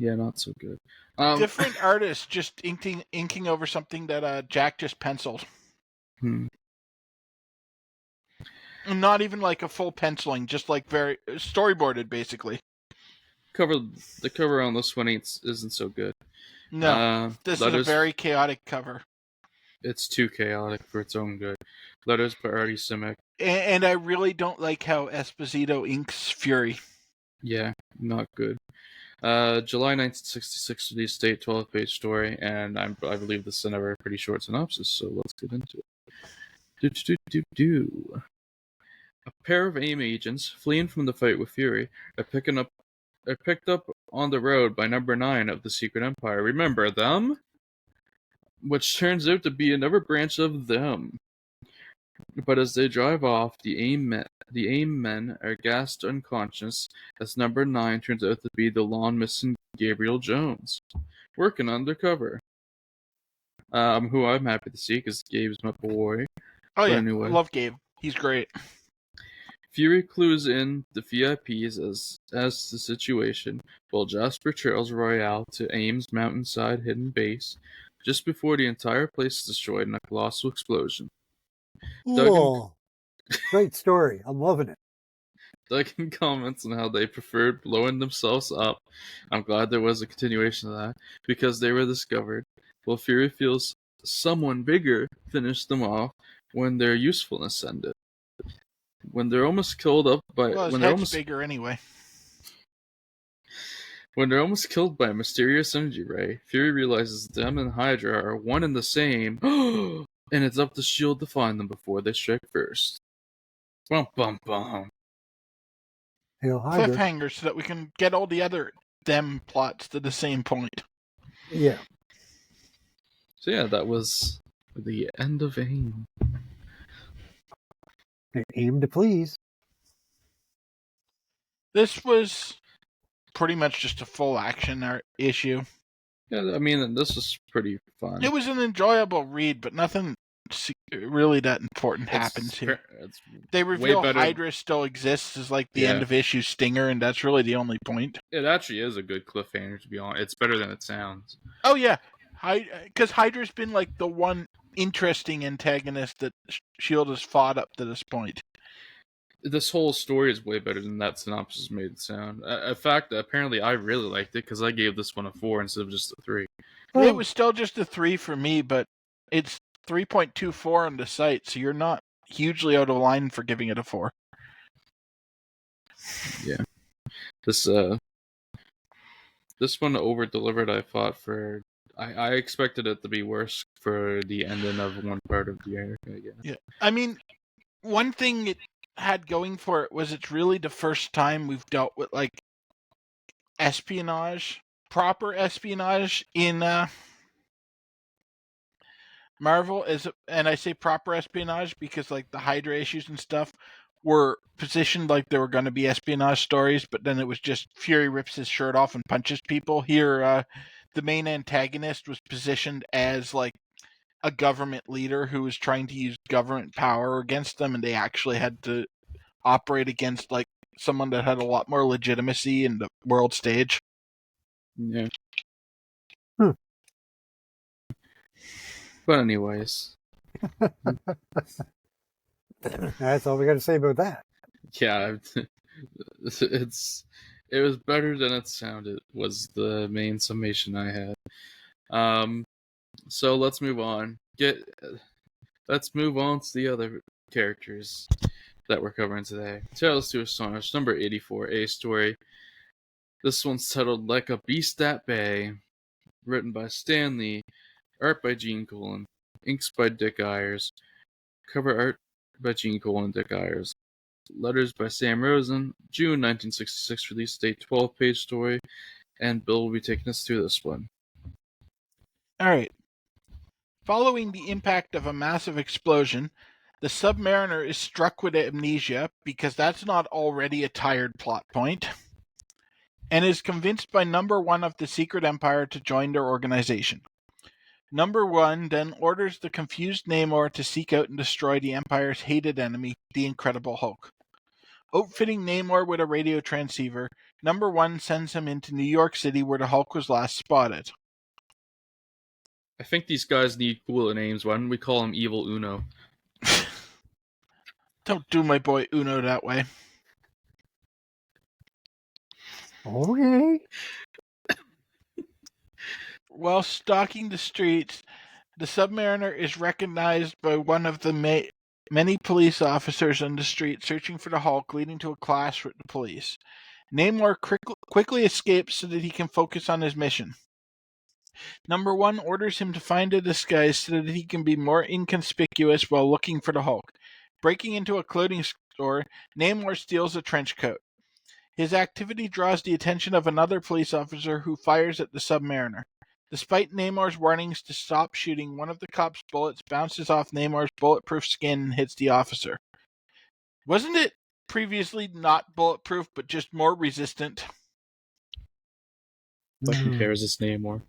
Yeah, not so good. Different artists just inking over something that Jack just penciled. Not even like a full penciling, just like very storyboarded, basically. The cover on this one isn't so good. No, this is a very chaotic cover. It's too chaotic for its own good. Letters by Artie Simek. And I really don't like how Esposito inks Fury. Yeah, not good. July 1966 release date, 12-page story, and I believe this is another pretty short synopsis, so let's get into it. A pair of A.I.M agents, fleeing from the fight with Fury, are picked up on the road by Number 9 of the Secret Empire. Remember them? Which turns out to be another branch of them. But as they drive off, the A.I.M men are gassed unconscious as Number 9 turns out to be the long-missing Gabriel Jones, working undercover. Who I'm happy to see because Gabe's my boy. Oh yeah, anyway. I love Gabe. He's great. Fury clues in the VIPs as the situation, while Jasper trails Royale to A.I.M's mountainside hidden base, just before the entire place is destroyed in a colossal explosion. Great story. I'm loving it. Duggan comments on how they preferred blowing themselves up. I'm glad there was a continuation of that, because they were discovered, while Fury feels someone bigger finished them off when their usefulness ended. When they're almost killed bigger anyway. When they're almost killed by a mysterious energy ray, Fury realizes them and Hydra are one and the same, and it's up to S.H.I.E.L.D. to find them before they strike first. Bum bum bum. Hail Hydra. Cliffhanger so that we can get all the other them plots to the same point. Yeah. So yeah, that was the end of A.I.M. Aim to please. This was pretty much just a full action issue. Yeah, I mean, this was pretty fun. It was an enjoyable read, but nothing really that important happens here. They reveal Hydra still exists as like the end of issue stinger, and that's really the only point. It actually is a good cliffhanger, to be honest. It's better than it sounds. Oh yeah, because Hydra's been like the one interesting antagonist that S.H.I.E.L.D. has fought up to this point. This whole story is way better than that synopsis made it sound. In fact, apparently I really liked it because I gave this one a 4 instead of just a 3. It was still just a 3 for me, but it's 3.24 on the site, so you're not hugely out of line for giving it a 4. Yeah. This one over-delivered, I thought, for... I expected it to be worse for the ending of one part of the arc, I guess. Yeah. I mean, one thing it had going for it was it's really the first time we've dealt with, like, espionage, proper espionage in Marvel. And I say proper espionage because, like, the Hydra issues and stuff were positioned like there were going to be espionage stories, but then it was just Fury rips his shirt off and punches people. Here, the main antagonist was positioned as, like, a government leader who was trying to use government power against them, and they actually had to operate against, like, someone that had a lot more legitimacy in the world stage. Yeah. But anyways. That's all we got to say about that. Yeah, it was better than it sounded, was the main summation I had. So let's move on. Let's move on to the other characters that we're covering today. Tales to Astonish, number 84, A story. This one's titled Like a Beast at Bay, written by Stan Lee, art by Gene Colan, inks by Dick Ayers, cover art by Gene Colan and Dick Ayers, letters by Sam Rosen, June 1966 release date, 12-page story, and Bill will be taking us through this one. Alright. Following the impact of a massive explosion, the Submariner is struck with amnesia, because that's not already a tired plot point, and is convinced by Number 1 of the Secret Empire to join their organization. Number 1 then orders the confused Namor to seek out and destroy the Empire's hated enemy, the Incredible Hulk. Outfitting Namor with a radio transceiver, Number 1 sends him into New York City where the Hulk was last spotted. I think these guys need cooler names. Why don't we call him Evil Uno? Don't do my boy Uno that way. Okay. While stalking the streets, the Submariner is recognized by one of the many police officers on the street searching for the Hulk, leading to a clash with the police. Namor quickly escapes so that he can focus on his mission. Number 1 orders him to find a disguise so that he can be more inconspicuous while looking for the Hulk. Breaking into a clothing store, Namor steals a trench coat. His activity draws the attention of another police officer who fires at the Submariner. Despite Namor's warnings to stop shooting, one of the cop's bullets bounces off Namor's bulletproof skin and hits the officer. Wasn't it previously not bulletproof, but just more resistant? But who cares? It's Namor.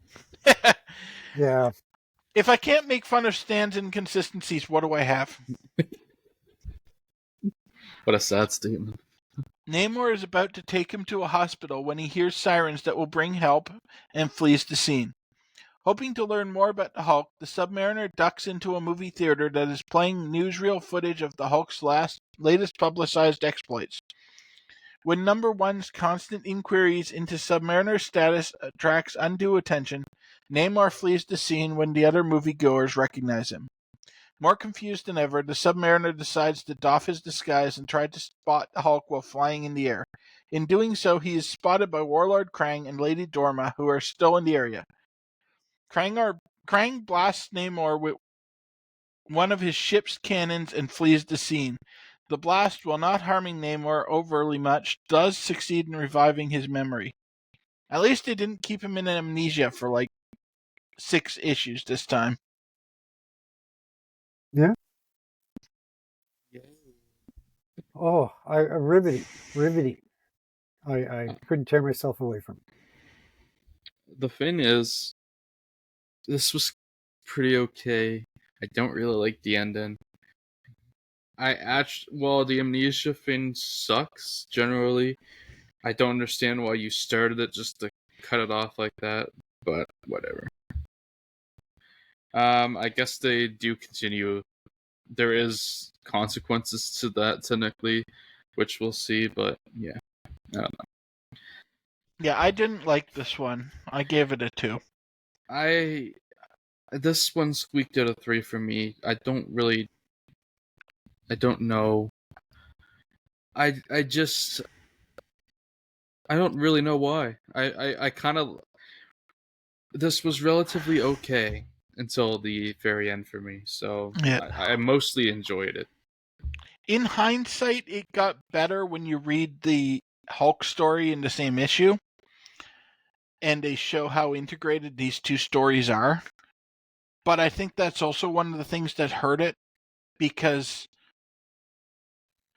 Yeah. If I can't make fun of Stan's inconsistencies, what do I have? What a sad statement. Namor is about to take him to a hospital when he hears sirens that will bring help and flees the scene. Hoping to learn more about the Hulk, the Submariner ducks into a movie theater that is playing newsreel footage of the Hulk's latest publicized exploits. When Number 1's constant inquiries into Submariner's status attracts undue attention, Namor flees the scene when the other moviegoers recognize him. More confused than ever, the Submariner decides to doff his disguise and try to spot the Hulk while flying in the air. In doing so, he is spotted by Warlord Krang and Lady Dorma, who are still in the area. Krang blasts Namor with one of his ship's cannons and flees the scene. The blast, while not harming Namor overly much, does succeed in reviving his memory. At least it didn't keep him in amnesia for like 6 issues this time. Yeah. Oh, riveting. I couldn't tear myself away from it. The thing is, this was pretty okay. I don't really like the ending. The amnesia thing sucks, generally. I don't understand why you started it just to cut it off like that, but whatever. I guess they do continue. There is consequences to that, technically, which we'll see, but yeah. I don't know. Yeah, I didn't like this one. I gave it a 2. This one squeaked out a 3 for me. I don't know. I don't really know why. I kind of... This was relatively okay until the very end for me, so Yeah. I mostly enjoyed it. In hindsight, it got better when you read the Hulk story in the same issue, and they show how integrated these two stories are. But I think that's also one of the things that hurt it, because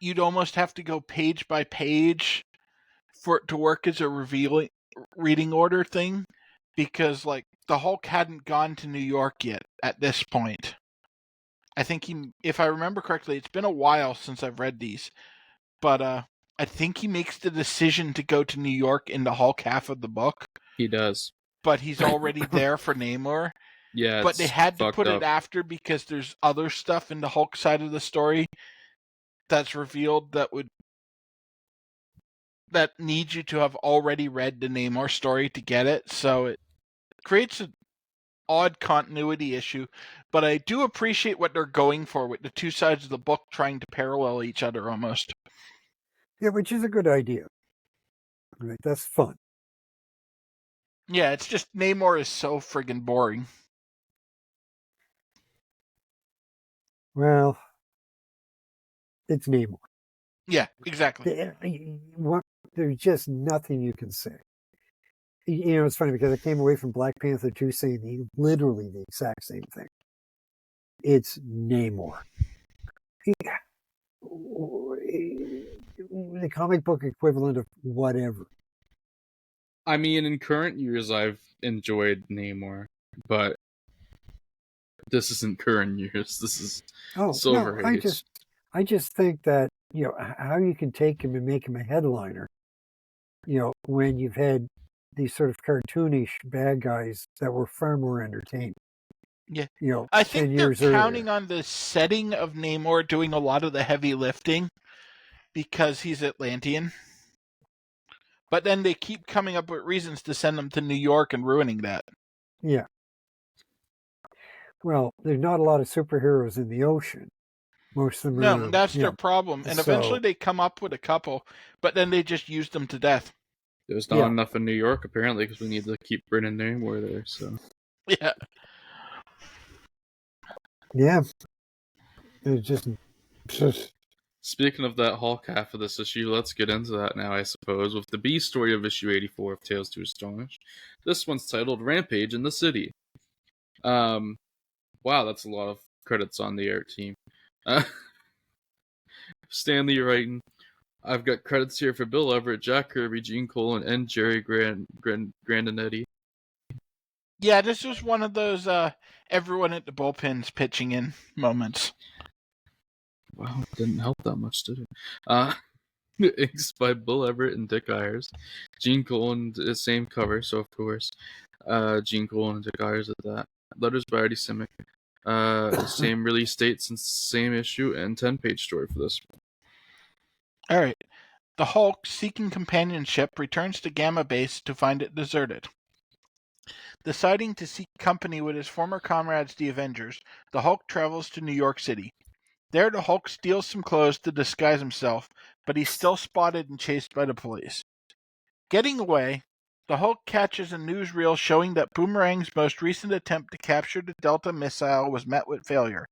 you'd almost have to go page by page for it to work as a reading order thing, because like the Hulk hadn't gone to New York yet at this point. I think if I remember correctly, it's been a while since I've read these, but I think he makes the decision to go to New York in the Hulk half of the book. He does. But he's already there for Namor. Yeah, but they had to put up. it after because there's other stuff in the Hulk side of the story that's revealed that needs you to have already read the Namor story to get it. So it creates an odd continuity issue. But I do appreciate what they're going for with the two sides of the book trying to parallel each other almost. Yeah, which is a good idea. Right, that's fun. Yeah, it's just Namor is so friggin' boring. Well, it's Namor. Yeah, exactly. There's just nothing you can say. You know, it's funny because I came away from Black Panther 2 saying literally the exact same thing. It's Namor. The comic book equivalent of whatever. I mean, in current years, I've enjoyed Namor, but this isn't current years. This is Silver Age. I just think that, you know, how you can take him and make him a headliner, you know, when you've had these sort of cartoonish bad guys that were far more entertaining. Yeah. You know, I think they're counting on the setting of Namor doing a lot of the heavy lifting because he's Atlantean. But then they keep coming up with reasons to send him to New York and ruining that. Yeah. Well, there's not a lot of superheroes in the ocean. Most of them are... No, that's their problem. And eventually they come up with a couple, but then they just use them to death. There's not enough in New York, apparently, because we need to keep bringing Namor there, so... Yeah. Yeah. It's just Speaking of that Hulk half of this issue, let's get into that now, I suppose, with the B story of issue 84 of Tales to Astonish. This one's titled Rampage in the City. Wow, that's a lot of credits on the art team. Stanley writing. I've got credits here for Bill Everett, Jack Kirby, Gene Colan, and Jerry Grandinetti. Yeah, this was one of those everyone at the bullpens pitching in moments. Wow, it didn't help that much, did it? Inks by Bill Everett and Dick Ayers. Gene Colan, the same cover, so of course, Gene Colan and Dick Ayers at that. Letters by Artie Simic. Same release date since same issue, and 10-page story for this one. All right. The Hulk, seeking companionship, returns to Gamma Base to find it deserted. Deciding to seek company with his former comrades, the Avengers, the Hulk travels to New York City. There, the Hulk steals some clothes to disguise himself, but he's still spotted and chased by the police. Getting away, the Hulk catches a newsreel showing that Boomerang's most recent attempt to capture the Delta missile was met with failure.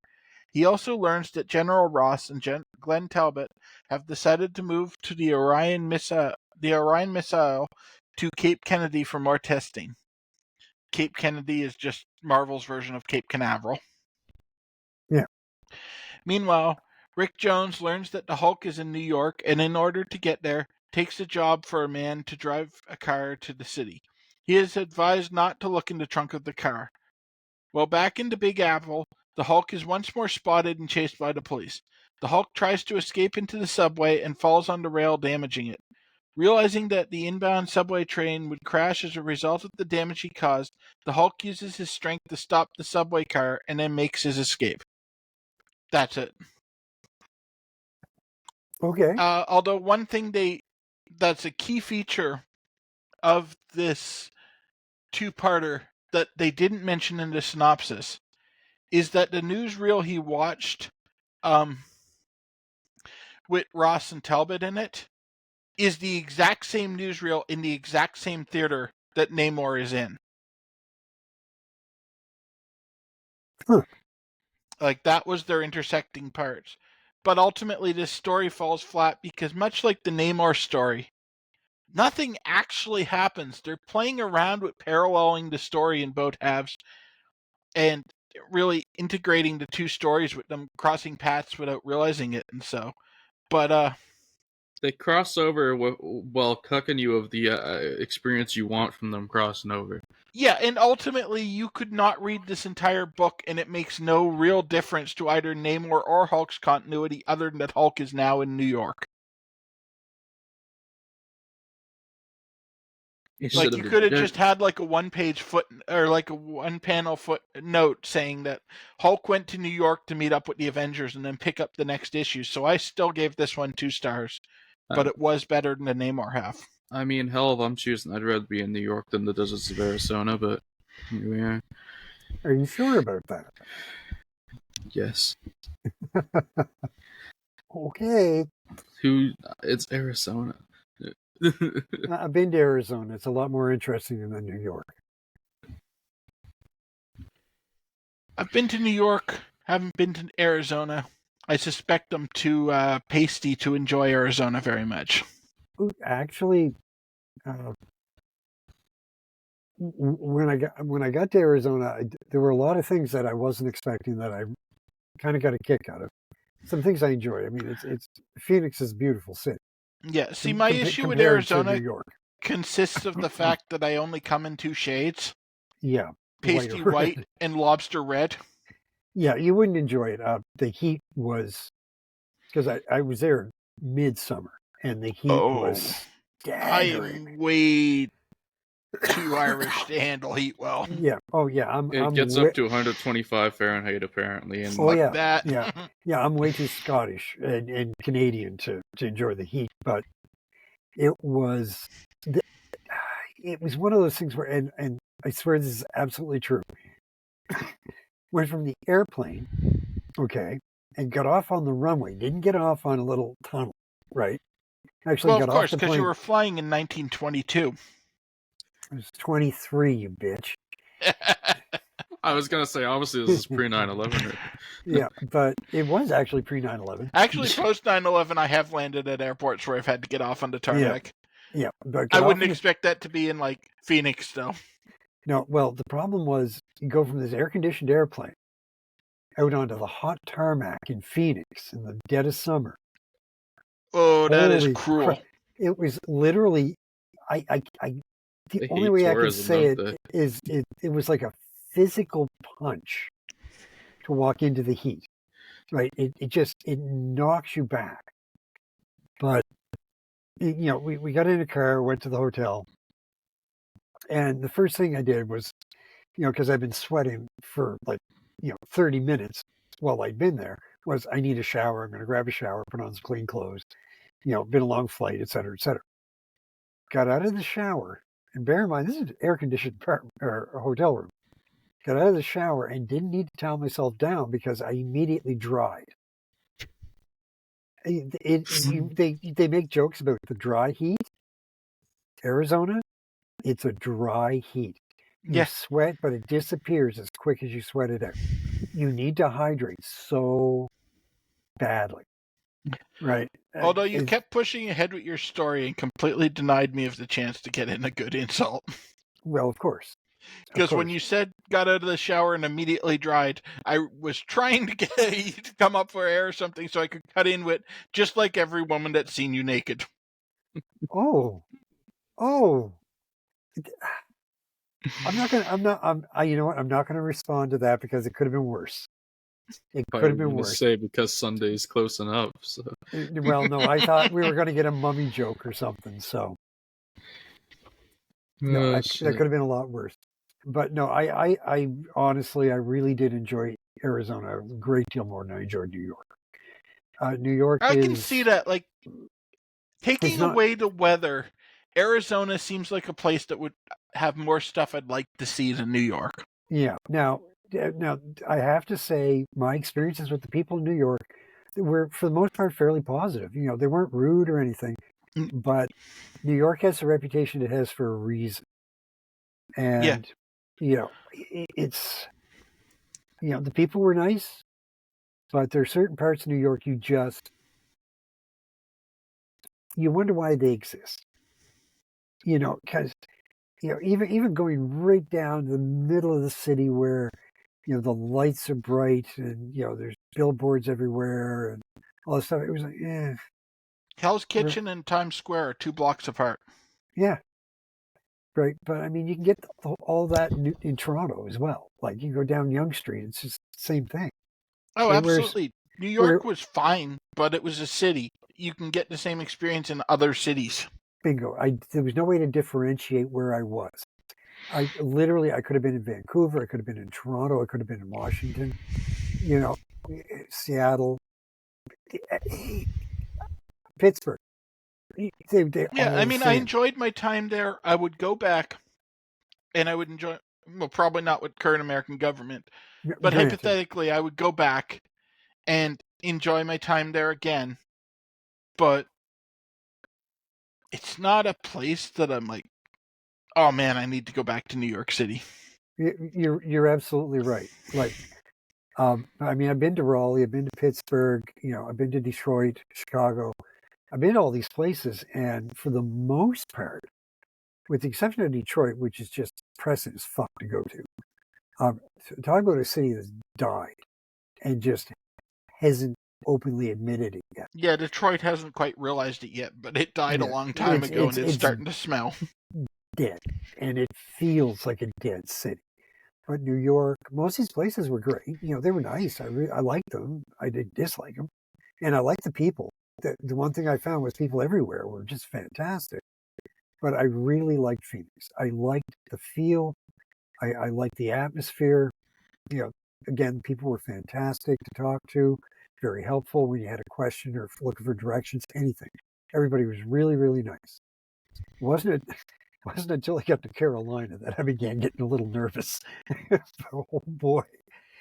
He also learns that General Ross and Glenn Talbot have decided to move to the Orion missile to Cape Kennedy for more testing. Cape Kennedy is just Marvel's version of Cape Canaveral. Yeah. Meanwhile, Rick Jones learns that the Hulk is in New York, and in order to get there, takes a job for a man to drive a car to the city. He is advised not to look in the trunk of the car. While back in the Big Apple, the Hulk is once more spotted and chased by the police. The Hulk tries to escape into the subway and falls on the rail, damaging it. Realizing that the inbound subway train would crash as a result of the damage he caused, the Hulk uses his strength to stop the subway car and then makes his escape. That's it. okay. Although one thing that's a key feature of this two-parter that they didn't mention in the synopsis is that the newsreel he watched with Ross and Talbot in it is the exact same newsreel in the exact same theater that Namor is in. Huh. Like, that was their intersecting parts. But ultimately, this story falls flat because, much like the Namor story, nothing actually happens. They're playing around with paralleling the story in both halves and really integrating the two stories with them crossing paths without realizing it. And so, but They cross over while cucking you of the experience you want from them crossing over. yeah, and ultimately you could not read this entire book and it makes no real difference to either Namor or Hulk's continuity other than that Hulk is now in New York. Like, you could have just had like a one-page foot or like a one-panel footnote saying that Hulk went to New York to meet up with the Avengers and then pick up the next issue. So I still gave this one 2 stars, but it was better than the Namor half. I mean, hell, if I'm choosing, I'd rather be in New York than the deserts of Arizona, but here we are. Are you sure about that? Yes. Okay. It's Arizona. I've been to Arizona. It's a lot more interesting than New York. I've been to New York, haven't been to Arizona. I suspect I'm too pasty to enjoy Arizona very much. Actually, when I got to Arizona, there were a lot of things that I wasn't expecting that I kind of got a kick out of. Some things I enjoyed. I mean, it's Phoenix is a beautiful city. Yeah, see, my issue with compared to Arizona New York. consists of the fact that I only come in 2 shades. Yeah. Pasty white and lobster red. Yeah, you wouldn't enjoy it. The heat was, because I was there midsummer, and the heat was staggering. I am way too Irish to handle heat well. Yeah. Oh, yeah. It gets up to 125 Fahrenheit, apparently. And that. Yeah, I'm way too Scottish and Canadian to enjoy the heat, but it was one of those things where, and I swear this is absolutely true. Went from the airplane, okay, and got off on the runway. Didn't get off on a little tunnel, right? Actually, well, got of course, off the plane. because you were flying in 1922. I was 23, you bitch. I was gonna say, obviously, this is pre 9/11. Yeah, but it was actually pre 9/11. Actually, post 9/11, I have landed at airports where I've had to get off on the tarmac. Yeah, but I wouldn't expect that to be in like Phoenix, though. No, well, the problem was you go from this air-conditioned airplane out onto the hot tarmac in Phoenix in the dead of summer. Oh, that is Holy cruel. crap. It was literally, the They only hate way I can tourism, say don't it is it was like a physical punch to walk into the heat, right? It knocks you back. But, we got in a car, went to the hotel, and the first thing I did was, because I've been sweating for 30 minutes while I'd been there, was I need a shower. I'm going to grab a shower, put on some clean clothes, been a long flight, et cetera, et cetera. Got out of the shower, and bear in mind, this is an air-conditioned or a hotel room. Got out of the shower and didn't need to towel myself down because I immediately dried. They make jokes about the dry heat. Arizona, it's a dry heat. You sweat, but it disappears as quick as you sweat it out. You need to hydrate so badly, right? Although you kept pushing ahead with your story and completely denied me of the chance to get in a good insult. Well, of course. Because when you said got out of the shower and immediately dried, I was trying to get you to come up for air or something so I could cut in with just like every woman that's seen you naked. Oh. I'm not gonna respond to that because it could have been worse. It could have been worse. Say because Sunday's close enough. So. Well, no, I thought we were going to get a mummy joke or something. So no, that could have been a lot worse. But no, I honestly, I really did enjoy Arizona a great deal more than I enjoyed New York. New York, I can see that. Like taking away the weather, Arizona seems like a place that would have more stuff I'd like to see than New York. Yeah. Now, I have to say my experiences with the people in New York were, for the most part, fairly positive. They weren't rude or anything, but New York has the reputation it has for a reason. And, it's, the people were nice, but there are certain parts of New York you wonder why they exist. Because, even going right down to the middle of the city where, the lights are bright and, there's billboards everywhere and all this stuff. It was like, Hell's Kitchen and Times Square are 2 blocks apart. Yeah. Right. But I mean, you can get all that in Toronto as well. Like you go down Yonge Street, it's just the same thing. Oh, absolutely. New York was fine, but it was a city. You can get the same experience in other cities. Bingo. There was no way to differentiate where I was. I could have been in Vancouver, I could have been in Toronto, I could have been in Washington, Seattle, Pittsburgh. I enjoyed my time there. I would go back, and I would enjoy. Well, probably not with current American government, but hypothetically, I would go back and enjoy my time there again. But it's not a place that I'm like, oh man, I need to go back to New York City. You're absolutely right. Like, I've been to Raleigh, I've been to Pittsburgh, I've been to Detroit, Chicago. I've been to all these places, and for the most part, with the exception of Detroit, which is just pressing as fuck to go to, talk about a city that's died and just hasn't openly admitted it yet. Yeah, Detroit hasn't quite realized it yet, but it died a long time ago, and it's starting to smell. Dead, and it feels like a dead city. But New York, most of these places were great. They were nice. I liked them. I didn't dislike them, and I liked the people. The one thing I found was people everywhere were just fantastic. But I really liked Phoenix. I liked the feel. I liked the atmosphere. Again, people were fantastic to talk to, very helpful when you had a question or looking for directions, anything. Everybody was really, really nice. Wasn't until I got to Carolina that I began getting a little nervous. Oh boy.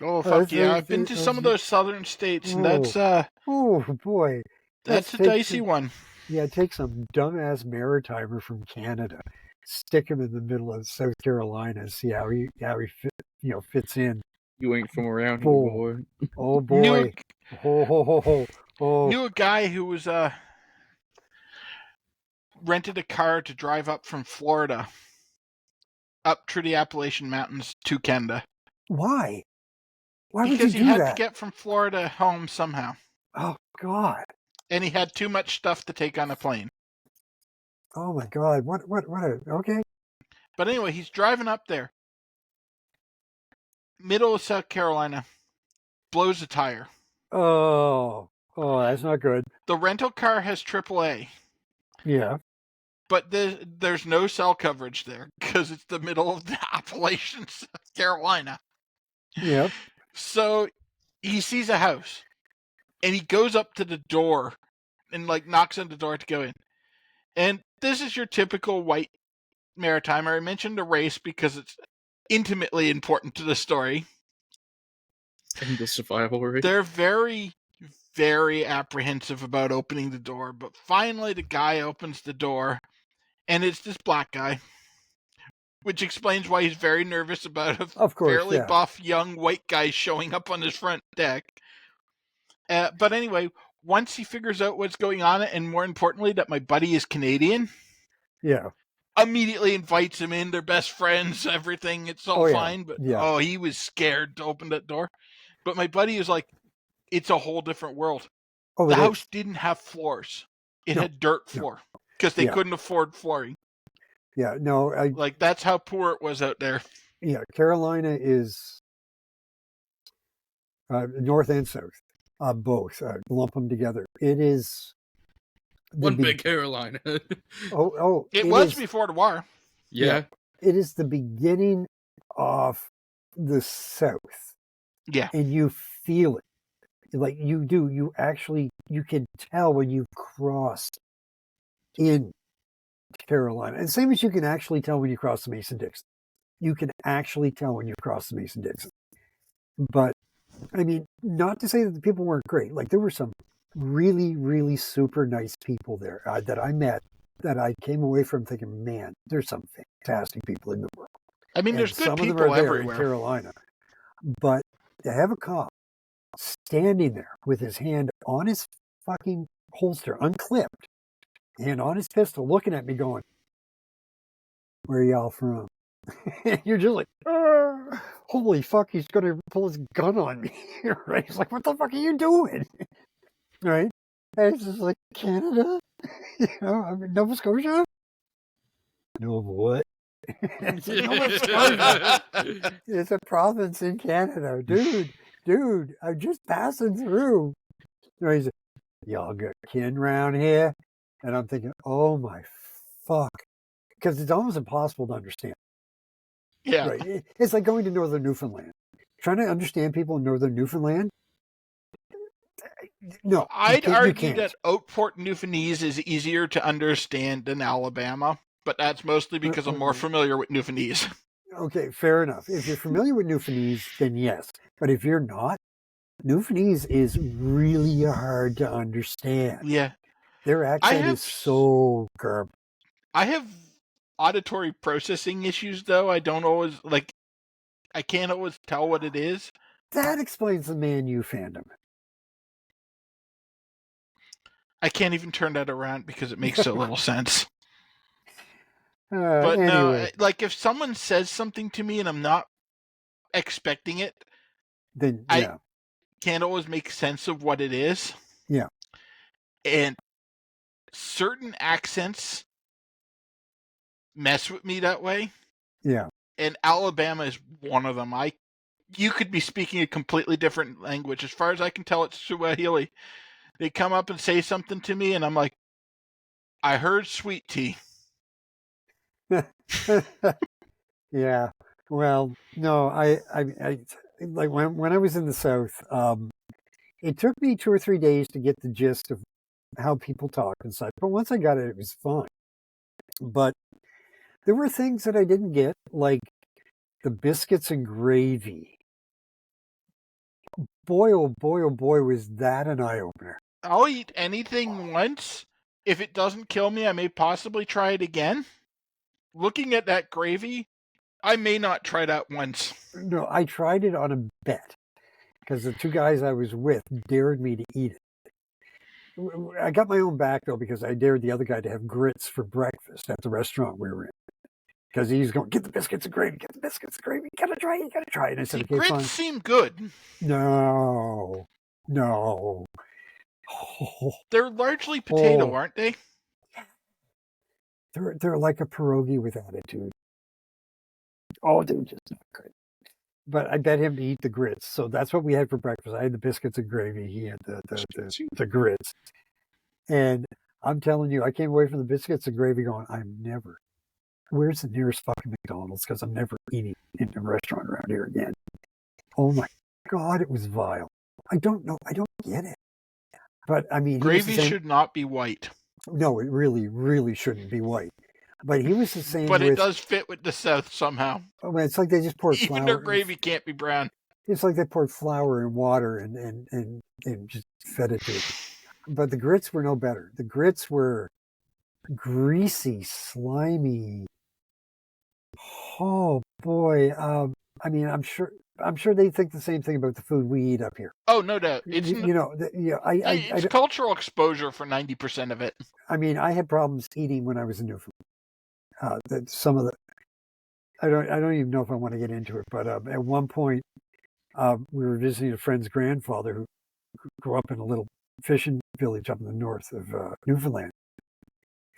Oh fuck yeah! I've been to some of those southern states, and that's oh boy, that's a dicey one. Yeah, take some dumbass maritimer from Canada, stick him in the middle of South Carolina, and see how he fits in. You ain't from around here, Boy. boy. Oh boy. Knew a guy who was rented a car to drive up from Florida up through the Appalachian Mountains to Canada. Why? Why would you Because he do had that? to get from Florida home somehow. Oh God. And he had too much stuff to take on a plane. Oh my God. Okay. But anyway, he's driving up there. Middle of South Carolina. Blows a tire. Oh, that's not good. The rental car has AAA. Yeah. But there's no cell coverage there because it's the middle of the Appalachian South Carolina. Yep. So he sees a house and he goes up to the door and knocks on the door to go in. And this is your typical white maritimer. I mentioned the race because it's intimately important to the story. And the survival rate. They're very, very apprehensive about opening the door, but finally the guy opens the door, and it's this black guy, which explains why he's very nervous about a fairly buff young white guy showing up on his front deck. But anyway, once he figures out what's going on, and more importantly, that my buddy is Canadian, yeah, immediately invites him in. They're best friends, everything. It's all fine. But he was scared to open that door. But my buddy is like, it's a whole different world. The house didn't have floors. It had dirt floor because they couldn't afford flooring. Yeah, no. That's how poor it was out there. Yeah, Carolina is north and south, both. Lump them together. It is one big Carolina. It was before the war. Yeah. It is the beginning of the South. Yeah. And you feel it. Like you do. You can tell when you've crossed in Carolina. And same as you can actually tell when you cross the Mason-Dixon. You can actually tell when you cross the Mason-Dixon. But, I mean, not to say that the people weren't great. Like, there were some really, really super nice people there that I met that I came away from thinking, man, there's some fantastic people in the world. I mean, there's good some people of them are there everywhere. in Carolina. But to have a cop standing there with his hand on his fucking holster, unclipped, and on his pistol, looking at me going, where are y'all from? You're just like, holy fuck, he's going to pull his gun on me. Right? He's like, what the fuck are you doing? Right? And it's just like, Canada? I mean, Nova Scotia? Nova what? It's Nova Scotia. It's a province in Canada. Dude, I'm just passing through. Right? He's like, y'all got kin round here? And I'm thinking, oh my fuck. Because it's almost impossible to understand. Yeah. Right. It's like going to northern Newfoundland. Trying to understand people in northern Newfoundland. No. I'd argue that Outport Newfoundlandese is easier to understand than Alabama, but that's mostly because I'm more familiar with Newfoundlandese. Okay, fair enough. If you're familiar with Newfoundlandese, then yes. But if you're not, Newfoundlandese is really hard to understand. Yeah. Their accent is so garbled. I have auditory processing issues, though. I don't always, I can't always tell what it is. That explains the Man U fandom. I can't even turn that around because it makes so little sense. But anyway. No, if someone says something to me and I'm not expecting it, then I can't always make sense of what it is. Yeah. And certain accents mess with me that way. Yeah. And Alabama is one of them. You could be speaking a completely different language. As far as I can tell, it's Swahili. They come up and say something to me, and I'm like, I heard sweet tea. Yeah. Well, no, I like when I was in the South, it took me 2 or 3 days to get the gist of how people talk and such. But once I got it, it was fine. But there were things that I didn't get, like the biscuits and gravy. Boy, oh boy, was that an eye-opener. I'll eat anything once. If it doesn't kill me, I may possibly try it again. Looking at that gravy, I may not try that once. No, I tried it on a bet because the two guys I was with dared me to eat it. I got my own back though because I dared the other guy to have grits for breakfast at the restaurant we were in. Because he's going, get the biscuits and gravy, get the biscuits and gravy, you gotta try it. And I said, okay, grits fine. seem good. No. Oh. They're largely potato, aren't they? They're like a pierogi with attitude. Oh, they're just not good. But I bet him to eat the grits. So that's what we had for breakfast. I had the biscuits and gravy. He had the grits. And I'm telling you, I came away from the biscuits and gravy going, where's the nearest fucking McDonald's? Because I'm never eating in a restaurant around here again. Oh my God, it was vile. I don't know. I don't get it. But I mean, gravy should not be white. No, it really, really shouldn't be white. But he was the same. But it does fit with the South somehow. Oh man, it's like they just poured flour. Even their gravy can't be brown. It's like they poured flour and water and just fed it to it. But the grits were no better. The grits were greasy, slimy. Oh boy. I mean, I'm sure they think the same thing about the food we eat up here. Oh, no doubt. It's it's cultural exposure for 90% of it. I mean, I had problems eating when I was in Newfoundland. Some of the, I don't even know if I want to get into it, but at one point, we were visiting a friend's grandfather who grew up in a little fishing village up in the north of Newfoundland,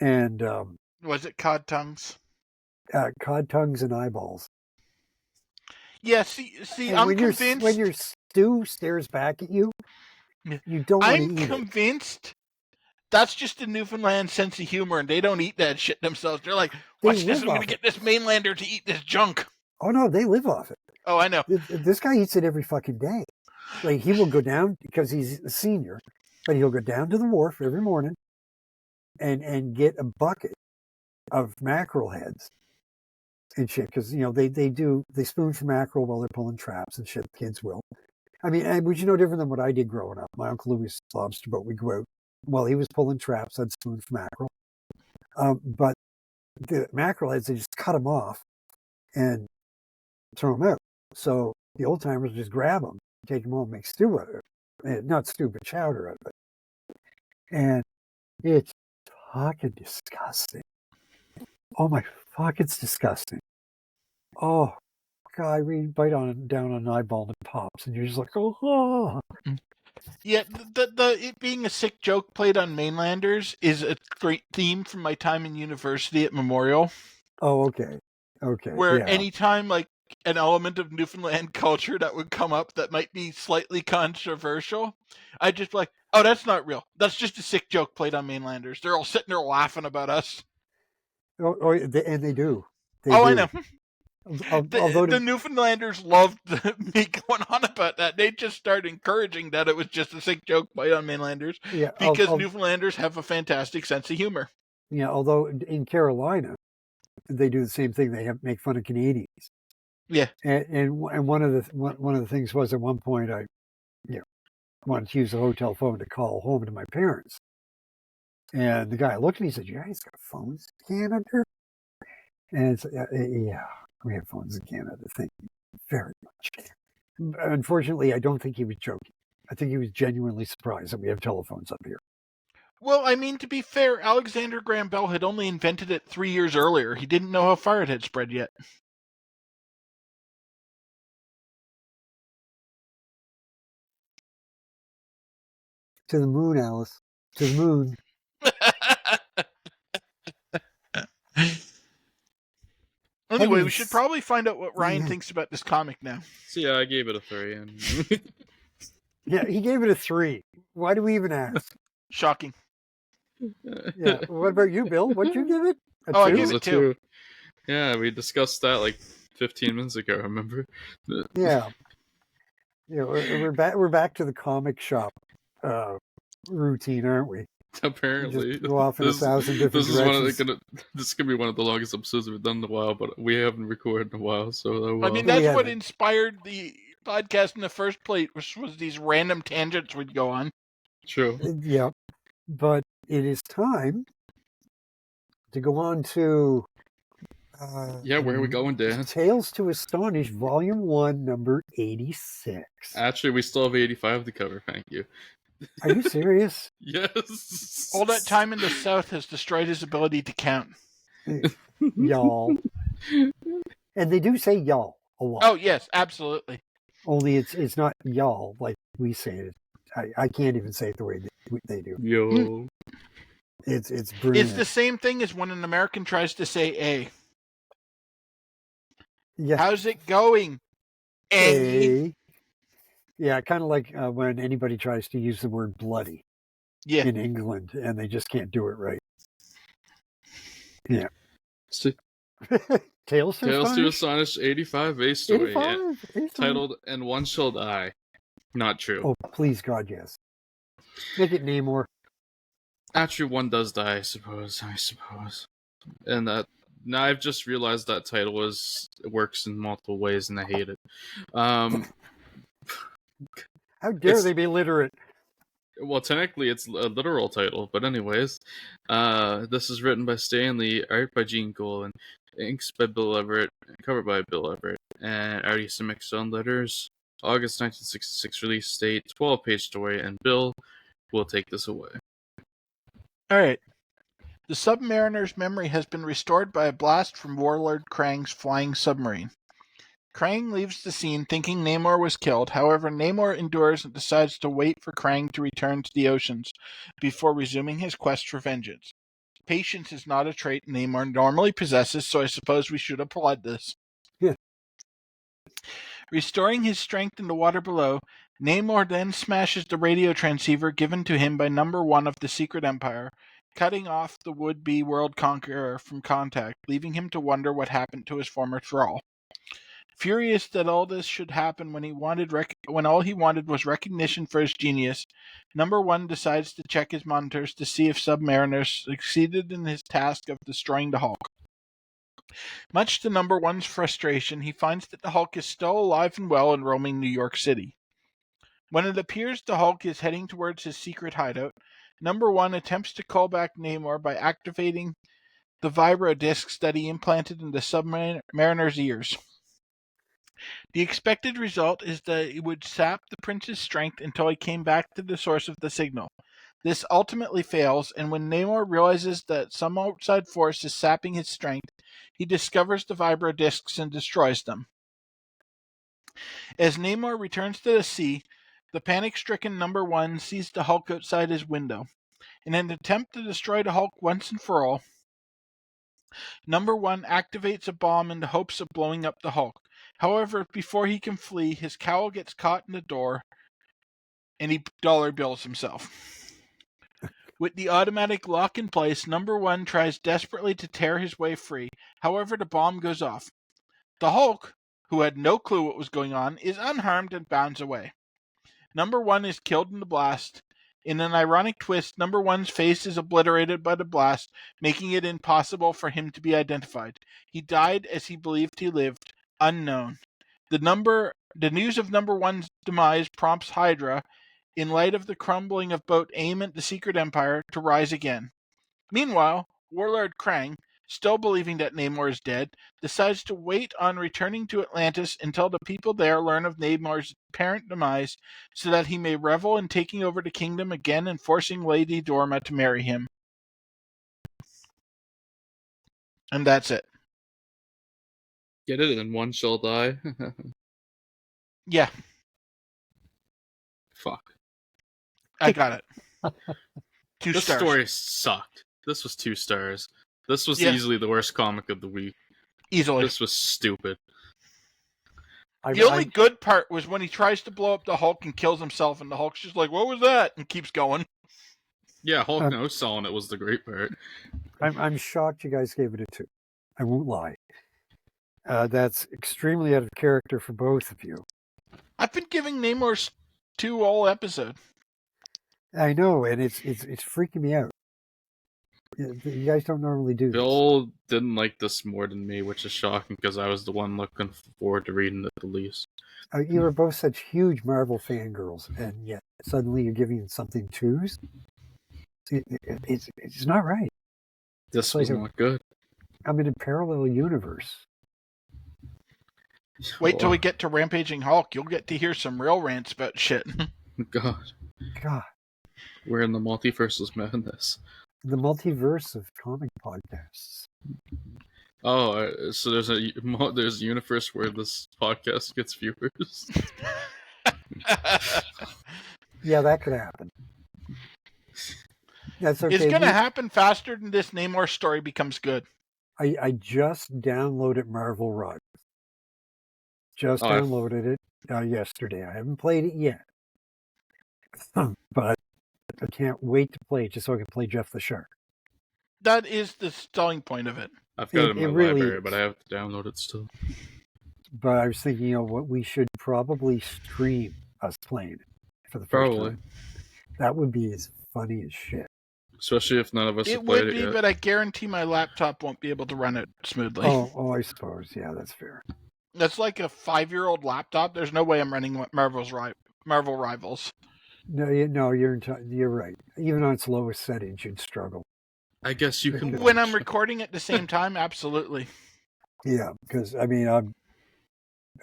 and was it cod tongues? Cod tongues and eyeballs. Yeah, see, I'm convinced when your stew stares back at you, you don't want to eat it. I'm convinced that's just a Newfoundland sense of humor, and they don't eat that shit themselves. They're like, watch this, I'm going to get this mainlander to eat this junk. Oh, no, they live off it. Oh, I know. This guy eats it every fucking day. Like, he will go down, because he's a senior, but he'll go down to the wharf every morning and get a bucket of mackerel heads and shit, because, they spoon for mackerel while they're pulling traps and shit, the kids will. I mean, which is no different than what I did growing up. My Uncle Louis lobster boat, we'd go out while he was pulling traps, I'd spoon for mackerel. But the mackerel heads, they just cut them off and throw them out. So the old timers just grab them, take them home, make stew out of it. Not stew, but chowder out of it. And it's fucking disgusting. Oh my fuck, it's disgusting. Oh God, I really bite down on an eyeball and it pops, and you're just like, oh. Yeah, it being a sick joke played on mainlanders is a great theme from my time in university at Memorial. Oh, okay. Where anytime like an element of Newfoundland culture that would come up that might be slightly controversial, I'd just be like, oh, that's not real. That's just a sick joke played on mainlanders. They're all sitting there laughing about us. And they do. I know. Although the Newfoundlanders loved me going on about that. They just started encouraging that it was just a sick joke played on mainlanders because Newfoundlanders have a fantastic sense of humor. Yeah, although in Carolina, they do the same thing. They make fun of Canadians. Yeah, and one of the things was at one point I wanted to use the hotel phone to call home to my parents, and the guy looked at me and said, "You guys got phones in Canada?" And it's, yeah, we have phones in Canada. Thank you very much. Unfortunately, I don't think he was joking. I think he was genuinely surprised that we have telephones up here. Well, I mean, to be fair, Alexander Graham Bell had only invented it 3 years earlier. He didn't know how far it had spread yet. To the moon, Alice. To the moon. Anyway, we should probably find out what Ryan thinks about this comic now. So yeah, I gave it a 3. And yeah, he gave it a 3. Why do we even ask? Shocking. Yeah. What about you, Bill? What'd you give it? I gave it 2. Yeah, we discussed that like 15 minutes ago, remember? Yeah. Yeah, we're back to the comic shop routine, aren't we? Apparently. Just go off in 1,000 different directions. This is going to be one of the longest episodes we've done in a while, but we haven't recorded in a while, so... I mean, that's what inspired the podcast in the first place, which was these random tangents we'd go on. True. Yeah. But it is time to go on to Yeah, where are we going, Dan? Tales to Astonish, Volume 1, number 86. Actually, we still have 85 to cover, thank you. Are you serious? Yes! All that time in the South has destroyed his ability to count. Y'all. And they do say y'all a lot. Oh, yes, absolutely. Only it's not y'all like we say it. I can't even say it the way they do. Yo. It's brilliant. It's the same thing as when an American tries to say A. Yeah. How's it going? A. Yeah, kind of like when anybody tries to use the word bloody in England and they just can't do it right. Yeah. Tales to Astonish 85 A story. 85? Titled And One Shall Die. Not true. Oh, please, God, yes. Make it Namor. Actually, one does die, I suppose. And that now I've just realized that title works in multiple ways, and I hate it. How dare they be literate? Well, technically, it's a literal title, but anyways, this is written by Stan Lee, art by Gene Colan, inks by Bill Everett, cover by Bill Everett, and Artie Simics on letters. August 1966 release date, 12-page story, and Bill will take this away. All right. The Submariner's memory has been restored by a blast from Warlord Krang's flying submarine. Krang leaves the scene thinking Namor was killed. However, Namor endures and decides to wait for Krang to return to the oceans before resuming his quest for vengeance. Patience is not a trait Namor normally possesses, so I suppose we should applaud this. Yeah. Restoring his strength in the water below, Namor then smashes the radio transceiver given to him by Number 1 of the Secret Empire, cutting off the would-be world conqueror from contact, leaving him to wonder what happened to his former thrall. Furious that all this should happen when all he wanted was recognition for his genius, Number 1 decides to check his monitors to see if Submariner succeeded in his task of destroying the Hulk. Much to Number 1's frustration, he finds that the Hulk is still alive and well and roaming New York City. When it appears the Hulk is heading towards his secret hideout, Number 1 attempts to call back Namor by activating the vibro discs that he implanted in the Submariner's ears. The expected result is that it would sap the prince's strength until he came back to the source of the signal. This ultimately fails, and when Namor realizes that some outside force is sapping his strength, he discovers the vibro discs and destroys them. As Namor returns to the sea, the panic-stricken Number 1 sees the Hulk outside his window. In an attempt to destroy the Hulk once and for all, Number 1 activates a bomb in the hopes of blowing up the Hulk. However, before he can flee, his cowl gets caught in the door, and he dollar bills himself. With the automatic lock in place, Number 1 tries desperately to tear his way free. However, the bomb goes off. The Hulk, who had no clue what was going on, is unharmed and bounds away. Number 1 is killed in the blast. In an ironic twist, Number 1's face is obliterated by the blast, making it impossible for him to be identified. He died as he believed he lived, unknown. The news of Number 1's demise prompts Hydra, in light of the crumbling of both A.I.M and the Secret Empire, to rise again. Meanwhile, Warlord Krang, still believing that Namor is dead, decides to wait on returning to Atlantis until the people there learn of Namor's apparent demise so that he may revel in taking over the kingdom again and forcing Lady Dorma to marry him. And that's it. Get it? And one shall die? Yeah. Fuck. I got it. 2 This stars. story sucked. This was 2 stars. This was easily the worst comic of the week. Easily. This was stupid. The only good part was when he tries to blow up the Hulk and kills himself, and the Hulk's just like, what was that? And keeps going. Yeah, Hulk no selling it was the great part. I'm shocked you guys gave it a 2. I won't lie. That's extremely out of character for both of you. I've been giving Namor 2 all episode. I know, and it's freaking me out. You guys don't normally do this. Bill didn't like this more than me, which is shocking because I was the one looking forward to reading it the least. You were both such huge Marvel fangirls, and yet suddenly you're giving something 2s? It's not right. This was not good. I'm in a parallel universe. Wait till we get to Rampaging Hulk. You'll get to hear some real rants about shit. God, God, we're in the multiverse of madness. the multiverse of comic podcasts. Oh, so there's a universe where this podcast gets viewers. Yeah, that could happen. That's okay. It's going to happen faster than this Namor story becomes good. I just downloaded Marvel Rivals. Just downloaded it yesterday. I haven't played it yet. But I can't wait to play it just so I can play Jeff the Shark. That is the selling point of it. I've got it in my library, but I have to download it still. But I was thinking, what we should probably stream us playing it for the first time. That would be as funny as shit. Especially if none of us have played it yet. It would be, but I guarantee my laptop won't be able to run it smoothly. Oh, I suppose. Yeah, that's fair. That's like a 5-year-old laptop. There's no way I'm running Marvel Rivals. No, you're right. Even on its lowest settings, you'd struggle. I guess you can. When I'm recording at the same time, absolutely. Yeah, because I mean,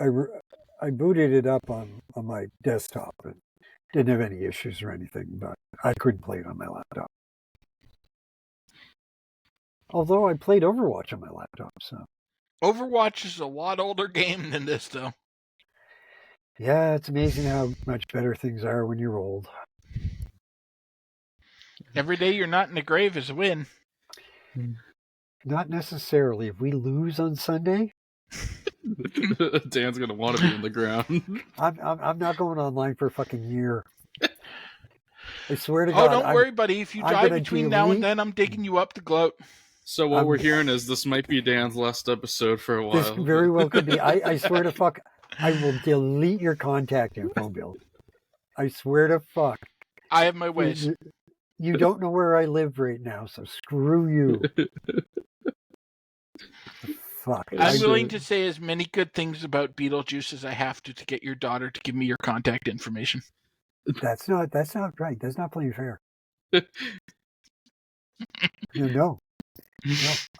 I booted it up on my desktop and didn't have any issues or anything, but I couldn't play it on my laptop. Although I played Overwatch on my laptop, so. Overwatch is a lot older game than this, though. Yeah, it's amazing how much better things are when you're old. Every day you're not in the grave is a win. Not necessarily. If we lose on Sunday, Dan's gonna want to be in the ground. I'm not going online for a fucking year. I swear to God. Oh, don't worry, buddy. If you die between now and then, I'm digging you up the gloat. So what we're hearing is this might be Dan's last episode for a while. This very well could be. I swear to fuck, I will delete your contact info, Bill. I swear to fuck. I have my ways. You don't know where I live right now, so screw you. Fuck. I'm willing to say as many good things about Beetlejuice as I have to get your daughter to give me your contact information. That's not right. That's not playing fair. No.